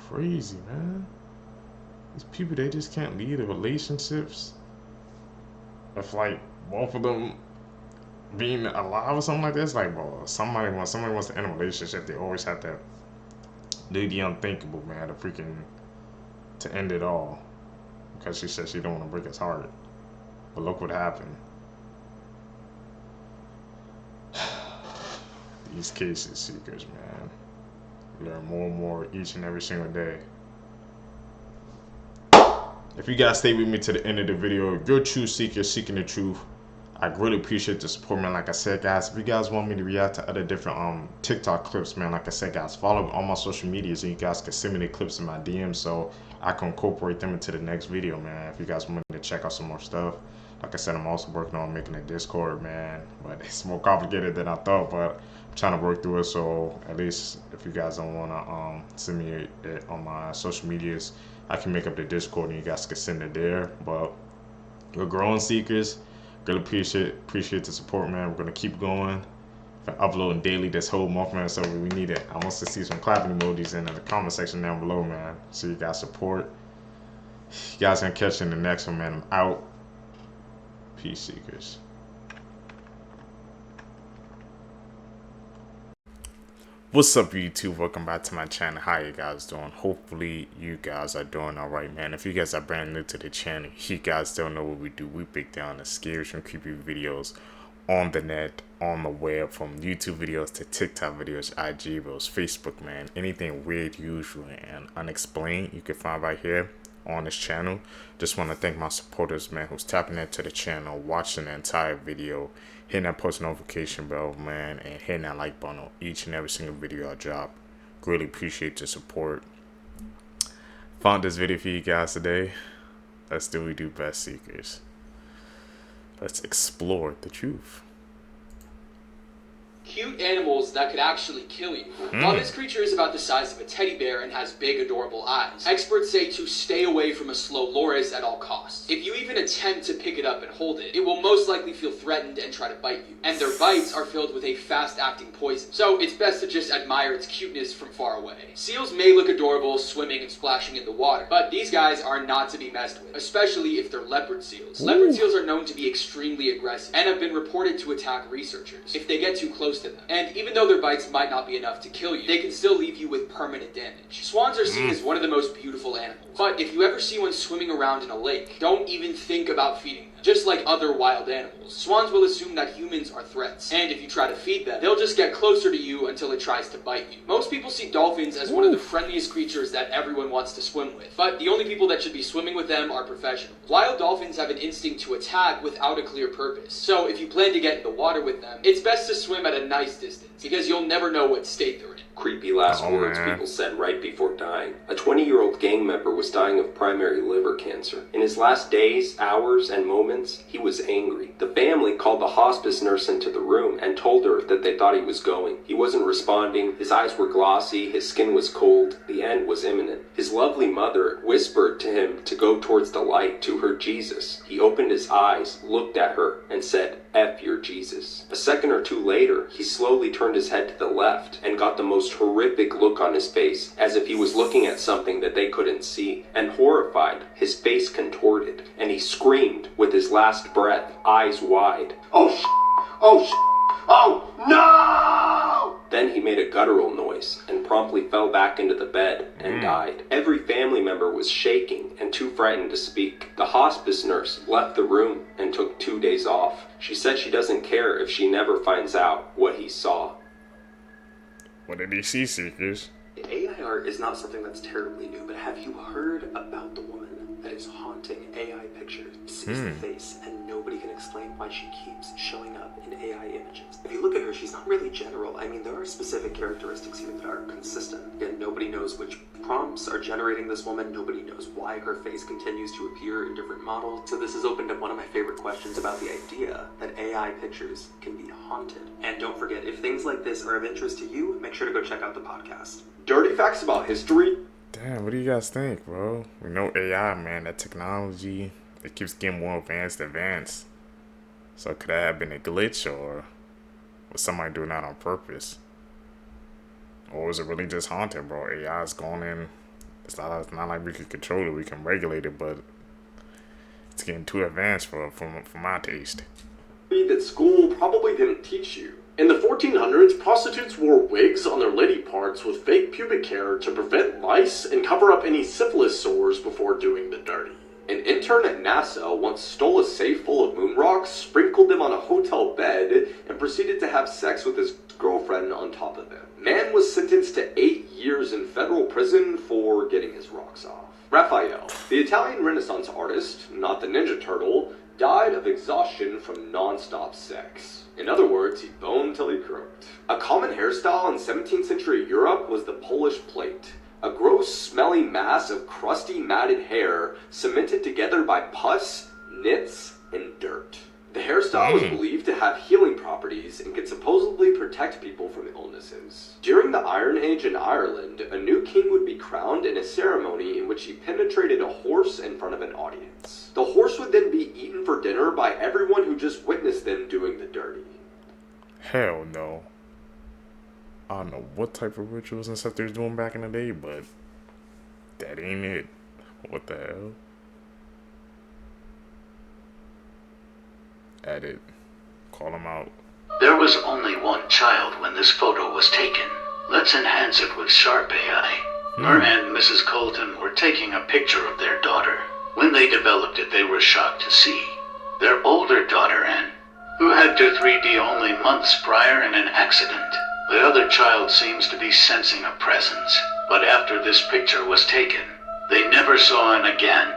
Crazy, man. These people, they just can't lead the relationships if like both of them being alive or something like that. It's like, bro, somebody wants to end a relationship, they always have to do the unthinkable, man, to end it all, because she said she don't want to break his heart. But look what happened. These cases seekers, man, learn more and more each and every single day. If you guys stay with me to the end of the video, if you're a truth seeker seeking the truth, I really appreciate the support, man. Like I said, guys, if you guys want me to react to other different TikTok clips, man, like I said, guys, follow me on my social media so you guys can send me the clips in my DM so I can incorporate them into the next video, man. If you guys want me to check out some more stuff, like I said, I'm also working on making a Discord, man, but it's more complicated than I thought, but I'm trying to work through it. So at least if you guys don't want to send me it on my social medias, I can make up the Discord and you guys can send it there. But we're growing seekers. Really appreciate the support, man. We're gonna keep going. Been uploading daily this whole month, man. So we need it. I want to see some clapping emojis in the comment section down below, man. So you guys support. You guys gonna catch you in the next one, man. I'm out. Peace, seekers. What's up, YouTube? Welcome back to my channel. How you guys doing? Hopefully you guys are doing all right, man. If you guys are brand new to the channel, you guys don't know what we do. We break down the scary and creepy videos on the net, on the web, from YouTube videos to TikTok videos, IG videos, Facebook, man. Anything weird, usual, and unexplained, you can find right here on this channel. Just want to thank my supporters, man, who's tapping into the channel, watching the entire video, hitting that post notification bell, man, and hitting that like button on each and every single video I drop. Really appreciate the support. Found this video for you guys today. Let's do what we do best, seekers. Let's explore the truth. Cute animals that could actually kill you. While this creature is about the size of a teddy bear and has big, adorable eyes, experts say to stay away from a slow loris at all costs. If you even attempt to pick it up and hold it, it will most likely feel threatened and try to bite you. And their bites are filled with a fast-acting poison, so it's best to just admire its cuteness from far away. Seals may look adorable swimming and splashing in the water, but these guys are not to be messed with, especially if they're leopard seals. Leopard seals are known to be extremely aggressive and have been reported to attack researchers if they get too close to them. And even though their bites might not be enough to kill you, they can still leave you with permanent damage. Swans are seen as one of the most beautiful animals, but if you ever see one swimming around in a lake, don't even think about feeding them. Just like other wild animals, swans will assume that humans are threats, and if you try to feed them, they'll just get closer to you until it tries to bite you. Most people see dolphins as one of the friendliest creatures that everyone wants to swim with, but the only people that should be swimming with them are professionals. Wild dolphins have an instinct to attack without a clear purpose, so if you plan to get in the water with them, it's best to swim at a nice distance, because you'll never know what state they're in. Creepy last words people said right before dying. A 20-year-old gang member was dying of primary liver cancer. In his last days, hours, and moments, he was angry. The family called the hospice nurse into the room and told her that they thought he was going. He wasn't responding, his eyes were glossy, his skin was cold, the end was imminent. His lovely mother whispered to him to go towards the light, to her Jesus. He opened his eyes, looked at her, and said, "F your Jesus." A second or two later, he slowly turned his head to the left and got the most horrific look on his face, as if he was looking at something that they couldn't see. And horrified, his face contorted, and he screamed with his last breath, eyes wide, "Oh sh*! Oh sh*! Oh no!" Then he made a guttural noise and promptly fell back into the bed and died. Every family member was shaking and too frightened to speak. The hospice nurse left the room and took 2 days off. She said she doesn't care if she never finds out what he saw. What did he see, seekers? AI art is not something that's terribly new, but have you heard about the woman that is haunting AI pictures? Sees the face, and nobody can explain why she keeps showing up in AI images. If you look at her, she's not really general. I mean, there are specific characteristics here that are consistent. Again, nobody knows which prompts are generating this woman. Nobody knows why her face continues to appear in different models. So this has opened up one of my favorite questions about the idea that AI pictures can be haunted. And don't forget, if things like this are of interest to you, make sure to go check out the podcast. Dirty facts about history. Damn, what do you guys think, bro? We know AI, man, that technology, it keeps getting more advanced. So could that have been a glitch, or was somebody doing that on purpose? Or is it really just haunted, bro? AI is going in. It's not like we can control it, we can regulate it, but it's getting too advanced for my taste. That school probably didn't teach you. In the 1400s, prostitutes wore wigs on their lady parts with fake pubic hair to prevent lice and cover up any syphilis sores before doing the dirty. An intern at NASA once stole a safe full of moon rocks, sprinkled them on a hotel bed, and proceeded to have sex with his girlfriend on top of them. Man was sentenced to 8 years in federal prison for getting his rocks off. Raphael, the Italian Renaissance artist, not the Ninja Turtle, died of exhaustion from non-stop sex. In other words, he boned till he croaked. A common hairstyle in 17th century Europe was the Polish plait. A gross, smelly mass of crusty, matted hair cemented together by pus, nits, and dirt. The hairstyle was believed to have healing properties and could supposedly protect people from illnesses. During the Iron Age in Ireland, a new king would be crowned in a ceremony in which he penetrated a horse in front of an audience. The horse would then be eaten for dinner by everyone who just witnessed them doing the dirty. Hell no. I don't know what type of rituals and stuff they was doing back in the day, but that ain't it. What the hell? Edit. Call him out. There was only one child when this photo was taken. Let's enhance it with sharp AI. Her and Mrs. Colton were taking a picture of their daughter. When they developed it, they were shocked to see their older daughter, Anne, who had to 3D only months prior in an accident. The other child seems to be sensing a presence, but after this picture was taken, they never saw Anne again.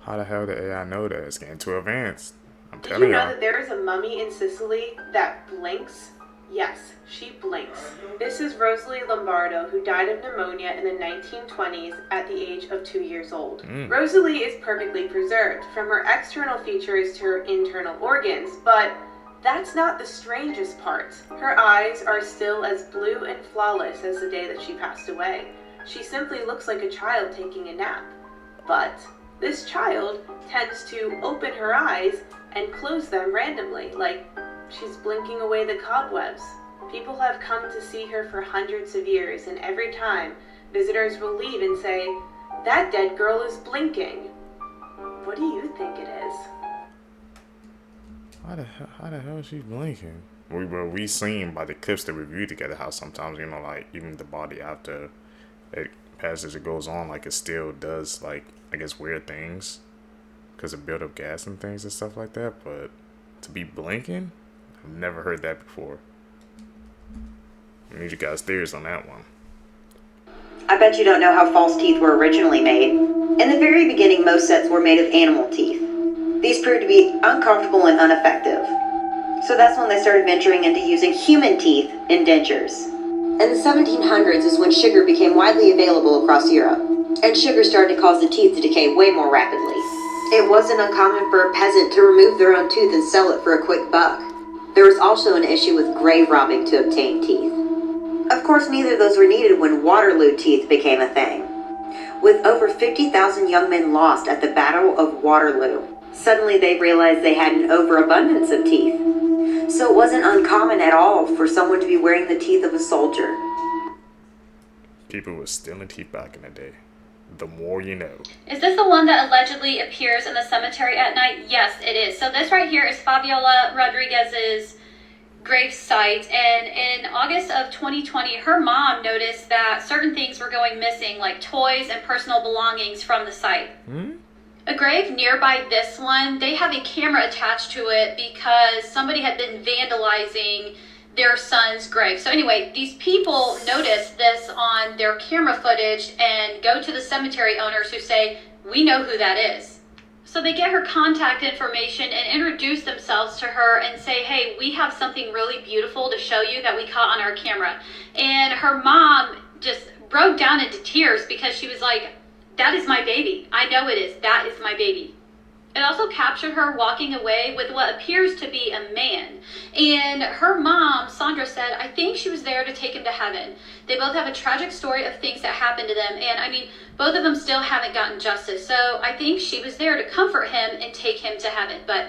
How the hell did AI know that? It's getting too advanced. I'm Did telling you know y'all. that there is a mummy in Sicily that blinks Yes, she blinks. This is Rosalie Lombardo, who died of pneumonia in the 1920s at the age of 2 years old. Rosalie is perfectly preserved, from her external features to her internal organs, but that's not the strangest part. Her eyes are still as blue and flawless as the day that she passed away. She simply looks like a child taking a nap. But this child tends to open her eyes and close them randomly, like she's blinking away the cobwebs. People have come to see her for hundreds of years, and every time, visitors will leave and say, "That dead girl is blinking." What do you think it is? How the hell is she blinking? We seen by the clips that we viewed together how sometimes, you know, like even the body after it passes, it goes on, like it still does, like, I guess, weird things because of build up gas and things and stuff like that. But to be blinking, I've never heard that before. I need you guys' theories on that one. I bet you don't know how false teeth were originally made. In the very beginning, most sets were made of animal teeth. These proved to be uncomfortable and ineffective. So that's when they started venturing into using human teeth in dentures. In the 1700s is when sugar became widely available across Europe, and sugar started to cause the teeth to decay way more rapidly. It wasn't uncommon for a peasant to remove their own tooth and sell it for a quick buck. There was also an issue with grave robbing to obtain teeth. Of course, neither of those were needed when Waterloo teeth became a thing. With over 50,000 young men lost at the Battle of Waterloo, suddenly they realized they had an overabundance of teeth. So it wasn't uncommon at all for someone to be wearing the teeth of a soldier. People were stealing teeth back in the day. The more you know. Is this the one that allegedly appears in the cemetery at night? Yes, it is. So this right here is Fabiola Rodriguez's grave site, and in August of 2020, her mom noticed that certain things were going missing, like toys and personal belongings from the site. A grave nearby this one, they have a camera attached to it because somebody had been vandalizing their son's grave. So anyway, these people notice this on their camera footage and go to the cemetery owners who say, "We know who that is." So they get her contact information and introduce themselves to her and say, "Hey, we have something really beautiful to show you that we caught on our camera." And her mom just broke down into tears because she was like, "That is my baby. I know it is. That is my baby." It also captured her walking away with what appears to be a man. And her mom, Sandra, said, "I think she was there to take him to heaven." They both have a tragic story of things that happened to them. And I mean, both of them still haven't gotten justice. So I think she was there to comfort him and take him to heaven. But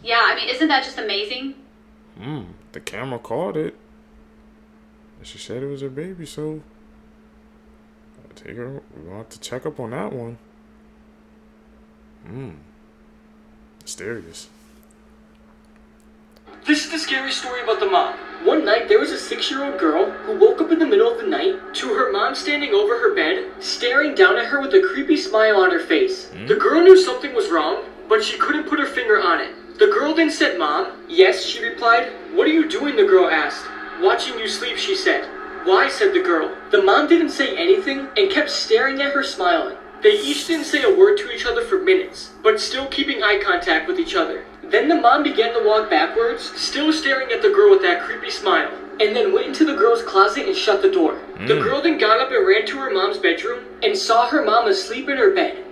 yeah, I mean, isn't that just amazing? The camera caught it. She said it was her baby, so I'll take her. We're gonna have to check up on that one. Mysterious. This is the scary story about the mom. One night, there was a 6-year-old girl who woke up in the middle of the night to her mom standing over her bed, staring down at her with a creepy smile on her face. The girl knew something was wrong, but she couldn't put her finger on it. The girl then said, "Mom?" "Yes," she replied. "What are you doing?" the girl asked. "Watching you sleep," she said. "Why?" said the girl. The mom didn't say anything and kept staring at her, smiling. They each didn't say a word to each other for minutes, but still keeping eye contact with each other. Then the mom began to walk backwards, still staring at the girl with that creepy smile, and then went into the girl's closet and shut the door. The girl then got up and ran to her mom's bedroom and saw her mom asleep in her bed.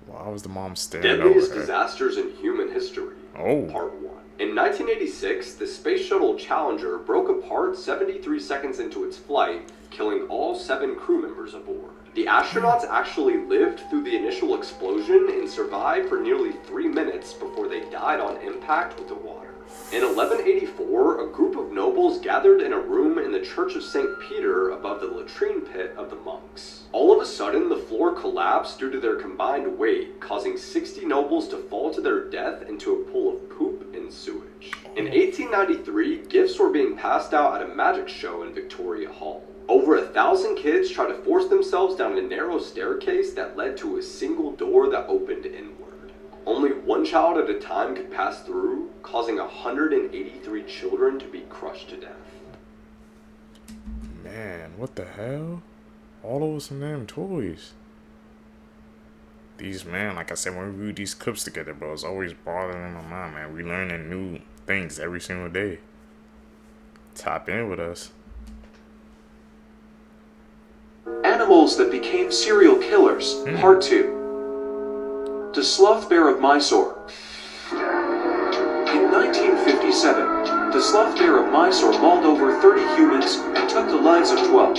Why was the mom staring over Deadliest her? disasters in human history. Oh. Part 1. In 1986, the Space Shuttle Challenger broke apart 73 seconds into its flight, killing all 7 crew members aboard. The astronauts actually lived through the initial explosion and survived for nearly 3 minutes before they died on impact with the water. In 1184, a group of nobles gathered in a room in the Church of St. Peter above the latrine pit of the monks. All of a sudden, the floor collapsed due to their combined weight, causing 60 nobles to fall to their death into a pool of poop and sewage. In 1893, gifts were being passed out at a magic show in Victoria Hall. Over 1,000 kids tried to force themselves down a narrow staircase that led to a single door that opened inward. Only one child at a time could pass through, causing 183 children to be crushed to death. Man, what the hell? All over some damn toys. These, man, like I said, when we read these clips together, bro, it's always bothering my mind, man. We learning new things every single day. Tap in with us. Animals that became serial killers, Part 2. The Sloth Bear of Mysore. In 1957, the Sloth Bear of Mysore mauled over 30 humans and took the lives of 12.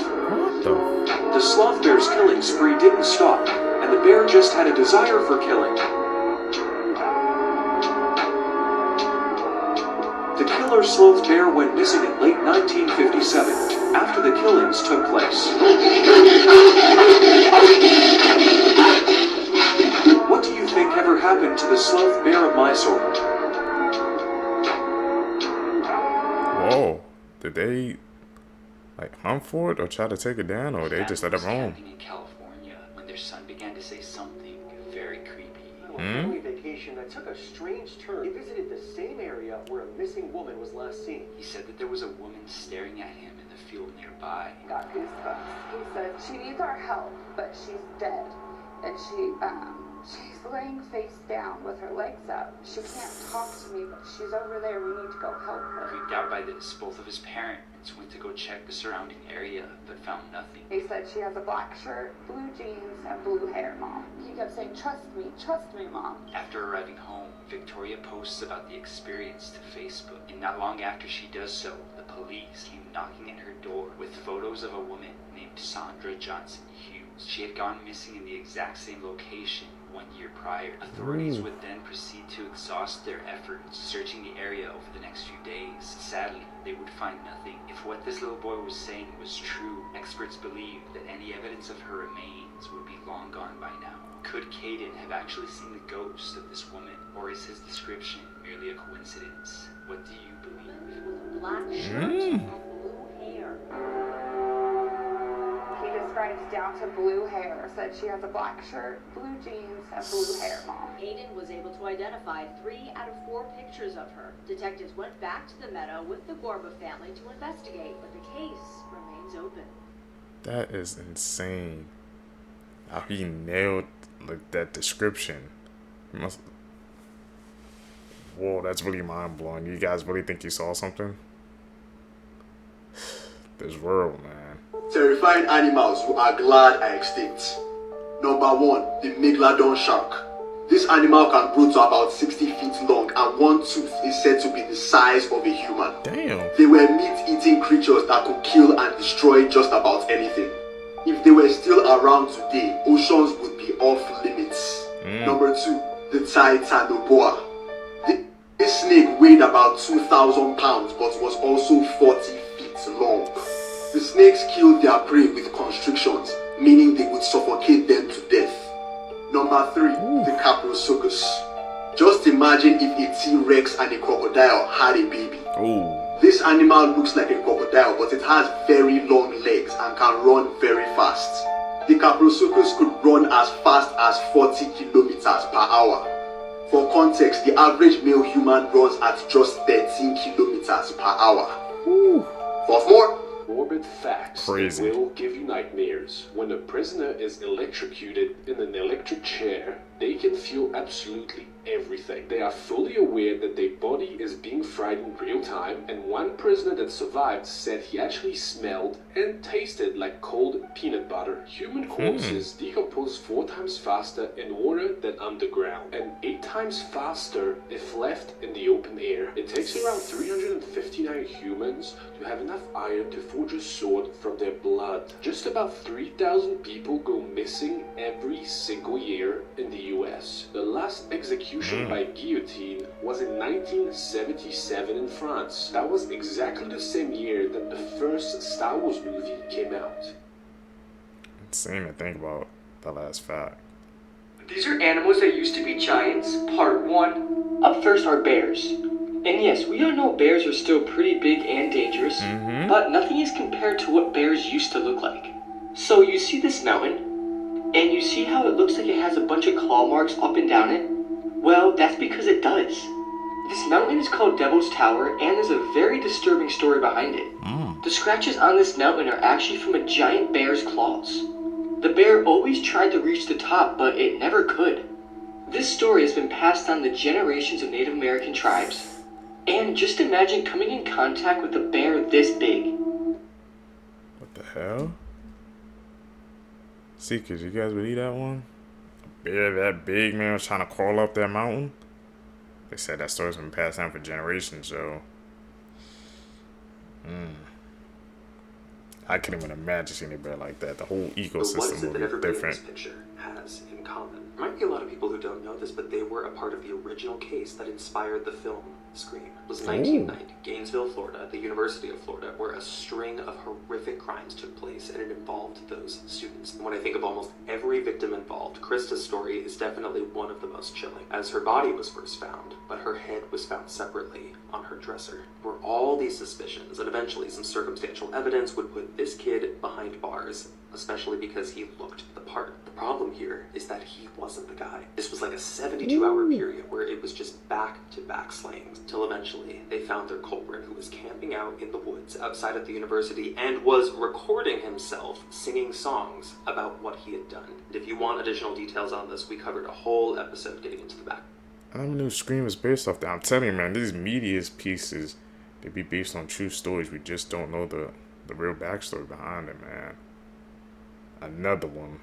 The Sloth Bear's killing spree didn't stop, and the bear just had a desire for killing. The killer Sloth Bear went missing in late 1957, after the killings took place. What do you think ever happened to the Sloth Bear of Mysore? Whoa. Did they like hunt for it or try to take it down, or they just let it roam? In California, when their son began to say something very creepy. On a family vacation that took a strange turn. He visited the same area where a missing woman was last seen. He said that there was a woman staring at him in the field nearby. Got goosebumps. He said she needs our help, but she's dead, and she's laying face down with her legs up. She can't talk to me, but she's over there. We need to go help her. Freaked out by this, both of his parents went to go check the surrounding area, but found nothing. He said she has a black shirt, blue jeans, and blue hair, Mom. He kept saying, trust me, Mom. After arriving home, Victoria posts about the experience to Facebook, and not long after she does so, the police came knocking at her door with photos of a woman named Sandra Johnson Hughes. She had gone missing in the exact same location 1 year prior. Authorities would then proceed to exhaust their efforts searching the area over the next few days. Sadly, they would find nothing. If what this little boy was saying was true, experts believe that any evidence of her remains would be long gone by now. Could Caden have actually seen the ghost of this woman, or is his description merely a coincidence? What do you believe? Black shirt and blue hair. He describes down to blue hair. Said she has a black shirt, blue jeans, and blue hair, Mom. Hayden was able to identify 3 out of 4 pictures of her. Detectives went back to the meadow with the Gorba family to investigate, but the case remains open. That is insane. How he nailed like that description. He must. Whoa, that's really mind blowing. You guys really think you saw something? This world, man. Terrifying animals you are glad are extinct. Number 1, the megalodon shark. This animal can grow to about 60 feet long, and one tooth is said to be the size of a human. Damn. They were meat-eating creatures that could kill and destroy just about anything. If they were still around today, oceans would be off limits. Number 2, the Titanoboa. This snake weighed about 2,000 pounds but was also 40 feet long. The snakes killed their prey with constrictions, meaning they would suffocate them to death. Number 3, the Caprosuchus. Just imagine if a T-Rex and a crocodile had a baby. This animal looks like a crocodile, but it has very long legs and can run very fast. The Caprosuchus could run as fast as 40 kilometers per hour. For context, the average male human runs at just 13 kilometers per hour. For more Morbid facts that will give you nightmares. When a prisoner is electrocuted in an electric chair, they can feel absolutely everything. They are fully aware that their body is being fried in real time, and one prisoner that survived said he actually smelled and tasted like cold peanut butter. Human corpses decompose 4 times faster in water than underground, and 8 times faster if left in the open air. It takes around 359 humans to have enough iron to forge a sword from their blood. Just about 3,000 people go missing every single year in the US. The last execution by guillotine was in 1977 in France. That was exactly the same year that the first Star Wars movie came out. Insane to think about that last fact. These are animals that used to be giants, part 1. Up first are bears. And yes, we all know bears are still pretty big and dangerous, but nothing is compared to what bears used to look like. So you see this mountain, and you see how it looks like it has a bunch of claw marks up and down it? Well, that's because it does. This mountain is called Devil's Tower, and there's a very disturbing story behind it. The scratches on this mountain are actually from a giant bear's claws. The bear always tried to reach the top, but it never could. This story has been passed down to generations of Native American tribes, And just imagine coming in contact with a bear this big. What the hell? See, could you guys believe that one? A bear that big, man, was trying to crawl up that mountain. They said that story's been passed down for generations, so. I couldn't even imagine seeing a bear like that. The whole ecosystem would be different. In this picture has in common. There might be a lot of people who don't know this, but they were a part of the original case that inspired the film Scream. It was 1990, Gainesville, Florida, the University of Florida, where a string of horrific crimes took place, and it involved those students. And when I think of almost every victim involved, Krista's story is definitely one of the most chilling, as her body was first found, but her head was found separately on her dresser. There were all these suspicions, and eventually some circumstantial evidence would put this kid behind bars, especially because he looked the part. The problem here is that he wasn't the guy. This was like a 72-hour period where it was just back-to-back slayings, till eventually they found their culprit, who was camping out in the woods outside of the university and was recording himself singing songs about what he had done. And if you want additional details on this, we covered a whole episode getting into the back. I never knew Scream was based off that. I'm telling you, man, these media pieces, they be based on true stories. We just don't know the real backstory behind it, man. Another one.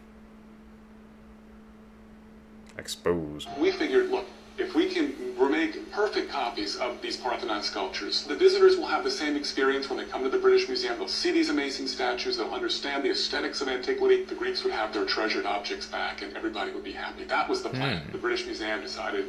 Exposed. We figured, look, if we can make perfect copies of these Parthenon sculptures, the visitors will have the same experience when they come to the British Museum. They'll see these amazing statues, they'll understand the aesthetics of antiquity, the Greeks would have their treasured objects back, and everybody would be happy. That was the plan. The British Museum decided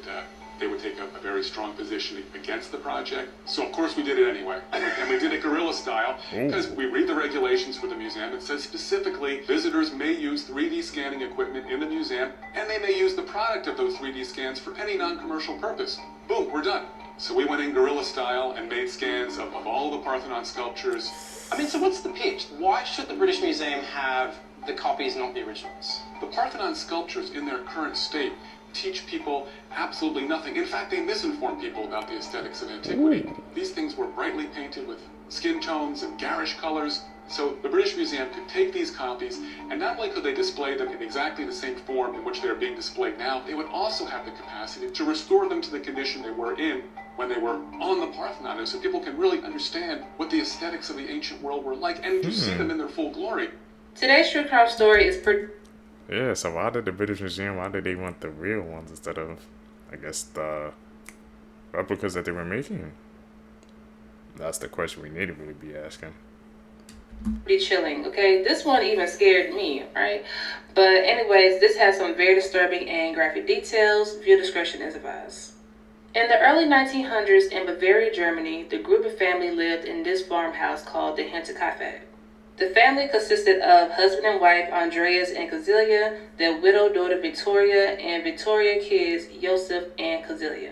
they would take a very strong position against the project. So of course we did it anyway. And we did it guerrilla style, because we read the regulations for the museum. It says specifically, visitors may use 3D scanning equipment in the museum, and they may use the product of those 3D scans for any non-commercial purpose. Boom, we're done. So we went in guerrilla style and made scans of all the Parthenon sculptures. I mean, so what's the pitch? Why should the British Museum have the copies, not the originals? The Parthenon sculptures in their current state teach people absolutely nothing. In fact, they misinform people about the aesthetics of antiquity. These things were brightly painted with skin tones and garish colors. So the British Museum could take these copies, and not only could they display them in exactly the same form in which they are being displayed now, they would also have the capacity to restore them to the condition they were in when they were on the Parthenon, so people can really understand what the aesthetics of the ancient world were like, and to see them in their full glory. Today's true crime story is Yeah, so why did the British Museum, why did they want the real ones instead of, I guess, the replicas that they were making? That's the question we need to really be asking. pretty chilling, okay? This one even scared me, right? But anyways, this has some very disturbing and graphic details. Viewer discretion is advised. In the early 1900s in Bavaria, Germany, the Gruber family lived in this farmhouse called the Hinterkaifeck. The family consisted of husband and wife Andreas and Kazilia, their widowed daughter Victoria, and Victoria kids Joseph and Kazilia.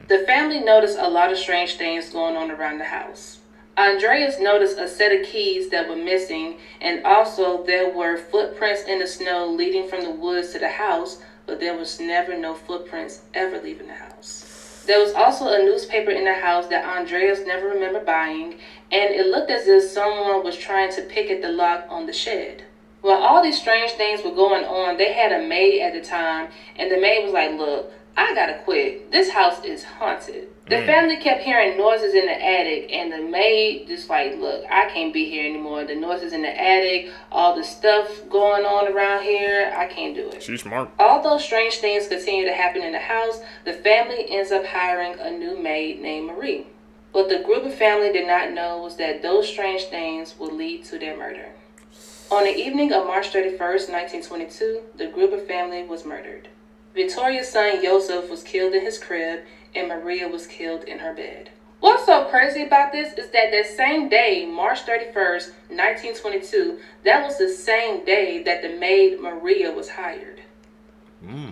The family noticed a lot of strange things going on around the house. Andreas noticed a set of keys that were missing, and also there were footprints in the snow leading from the woods to the house, but there was never no footprints ever leaving the house. There was also a newspaper in the house that Andreas never remembered buying, and it looked as if someone was trying to pick at the lock on the shed. While all these strange things were going on, they had a maid at the time, and the maid was like, "Look, I gotta quit. This house is haunted." The family kept hearing noises in the attic, and the maid just like, "Look, I can't be here anymore. The noises in the attic, all the stuff going on around here, I can't do it." She's smart. Although strange things continue to happen in the house, the family ends up hiring a new maid named Marie. What the Gruber family did not know was that those strange things would lead to their murder. On the evening of March 31st, 1922, the Gruber family was murdered. Victoria's son Joseph was killed in his crib, and Maria was killed in her bed. What's so crazy about this is that same day, March 31st, 1922, that was the same day that the maid Maria was hired.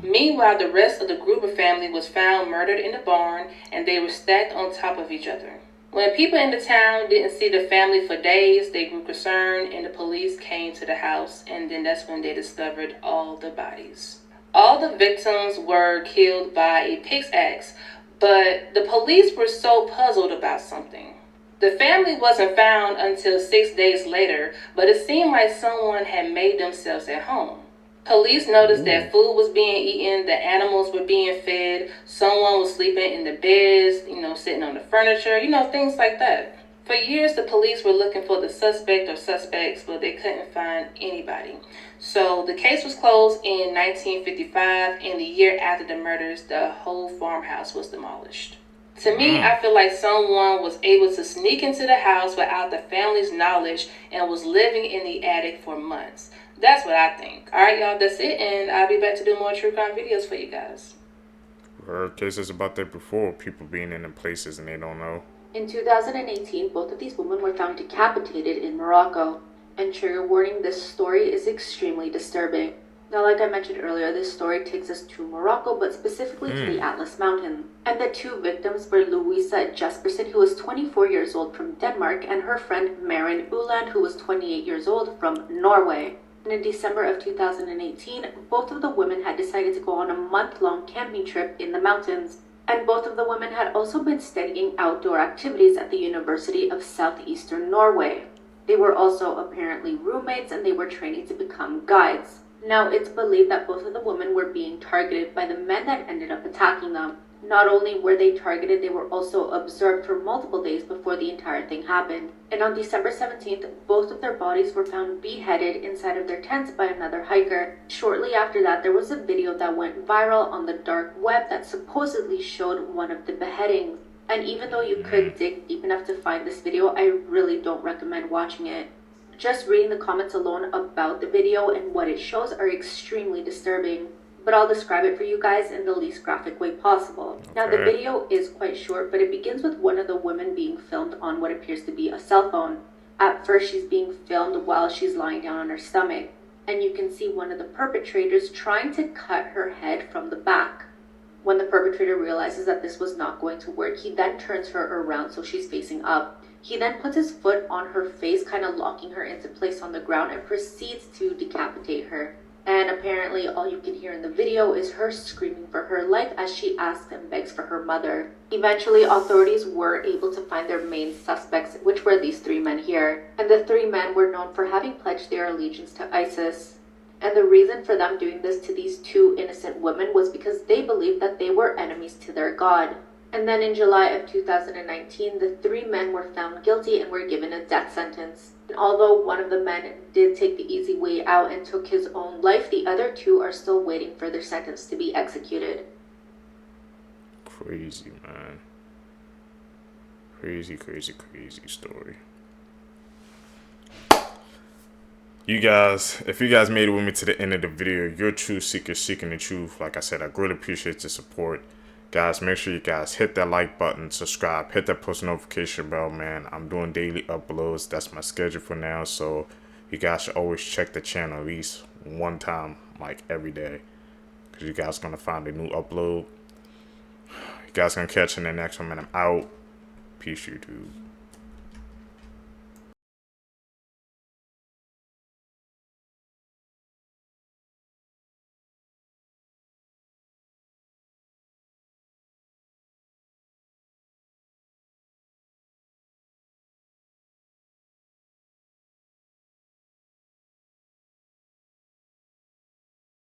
Meanwhile, the rest of the Gruber family was found murdered in the barn, and they were stacked on top of each other. When people in the town didn't see the family for days, they grew concerned, and the police came to the house, and then that's when they discovered all the bodies. All the victims were killed by a pickaxe, but the police were so puzzled about something. The family wasn't found until 6 days later, but it seemed like someone had made themselves at home. Police noticed that food was being eaten, the animals were being fed, someone was sleeping in the beds, sitting on the furniture, things like that. For years, the police were looking for the suspect or suspects, but they couldn't find anybody. So the case was closed in 1955, and the year after the murders, the whole farmhouse was demolished. To me, I feel like someone was able to sneak into the house without the family's knowledge and was living in the attic for months. That's what I think. Alright, y'all, that's it, and I'll be back to do more true crime videos for you guys. We heard cases about that before, people being in places and they don't know. In 2018, both of these women were found decapitated in Morocco. And trigger warning, this story is extremely disturbing. Now, like I mentioned earlier, this story takes us to Morocco, but specifically to the Atlas Mountains. And the two victims were Louisa Jespersen, who was 24 years old from Denmark, and her friend Maren Uland, who was 28 years old from Norway. And in December of 2018, both of the women had decided to go on a month-long camping trip in the mountains. And both of the women had also been studying outdoor activities at the University of Southeastern Norway. They were also apparently roommates, and they were training to become guides. Now, it's believed that both of the women were being targeted by the men that ended up attacking them. Not only were they targeted, they were also observed for multiple days before the entire thing happened. And on December 17th, both of their bodies were found beheaded inside of their tents by another hiker. Shortly after that, there was a video that went viral on the dark web that supposedly showed one of the beheadings. And even though you could dig deep enough to find this video, I really don't recommend watching it. Just reading the comments alone about the video and what it shows are extremely disturbing. But I'll describe it for you guys in the least graphic way possible. Now, the video is quite short, but it begins with one of the women being filmed on what appears to be a cell phone. At first, she's being filmed while she's lying down on her stomach. And you can see one of the perpetrators trying to cut her head from the back. When the perpetrator realizes that this was not going to work, he then turns her around so she's facing up. He then puts his foot on her face, kind of locking her into place on the ground, and proceeds to decapitate her. And apparently all you can hear in the video is her screaming for her life as she asks and begs for her mother. Eventually, authorities were able to find their main suspects, which were these three men here. And the three men were known for having pledged their allegiance to ISIS. And the reason for them doing this to these two innocent women was because they believed that they were enemies to their god. And then in July of 2019, the three men were found guilty and were given a death sentence. And although one of the men did take the easy way out and took his own life, the other two are still waiting for their sentence to be executed. Crazy, man. Crazy story. You guys, if you guys made it with me to the end of the video, you're true seekers seeking the truth. Like I said, I greatly appreciate your support. Guys, make sure you guys hit that like button, subscribe, hit that post notification bell, man. I'm doing daily uploads. That's my schedule for now. So you guys should always check the channel at least one time, like every day. Because you guys going to find a new upload. You guys going to catch in the next one, man. I'm out. Peace, YouTube.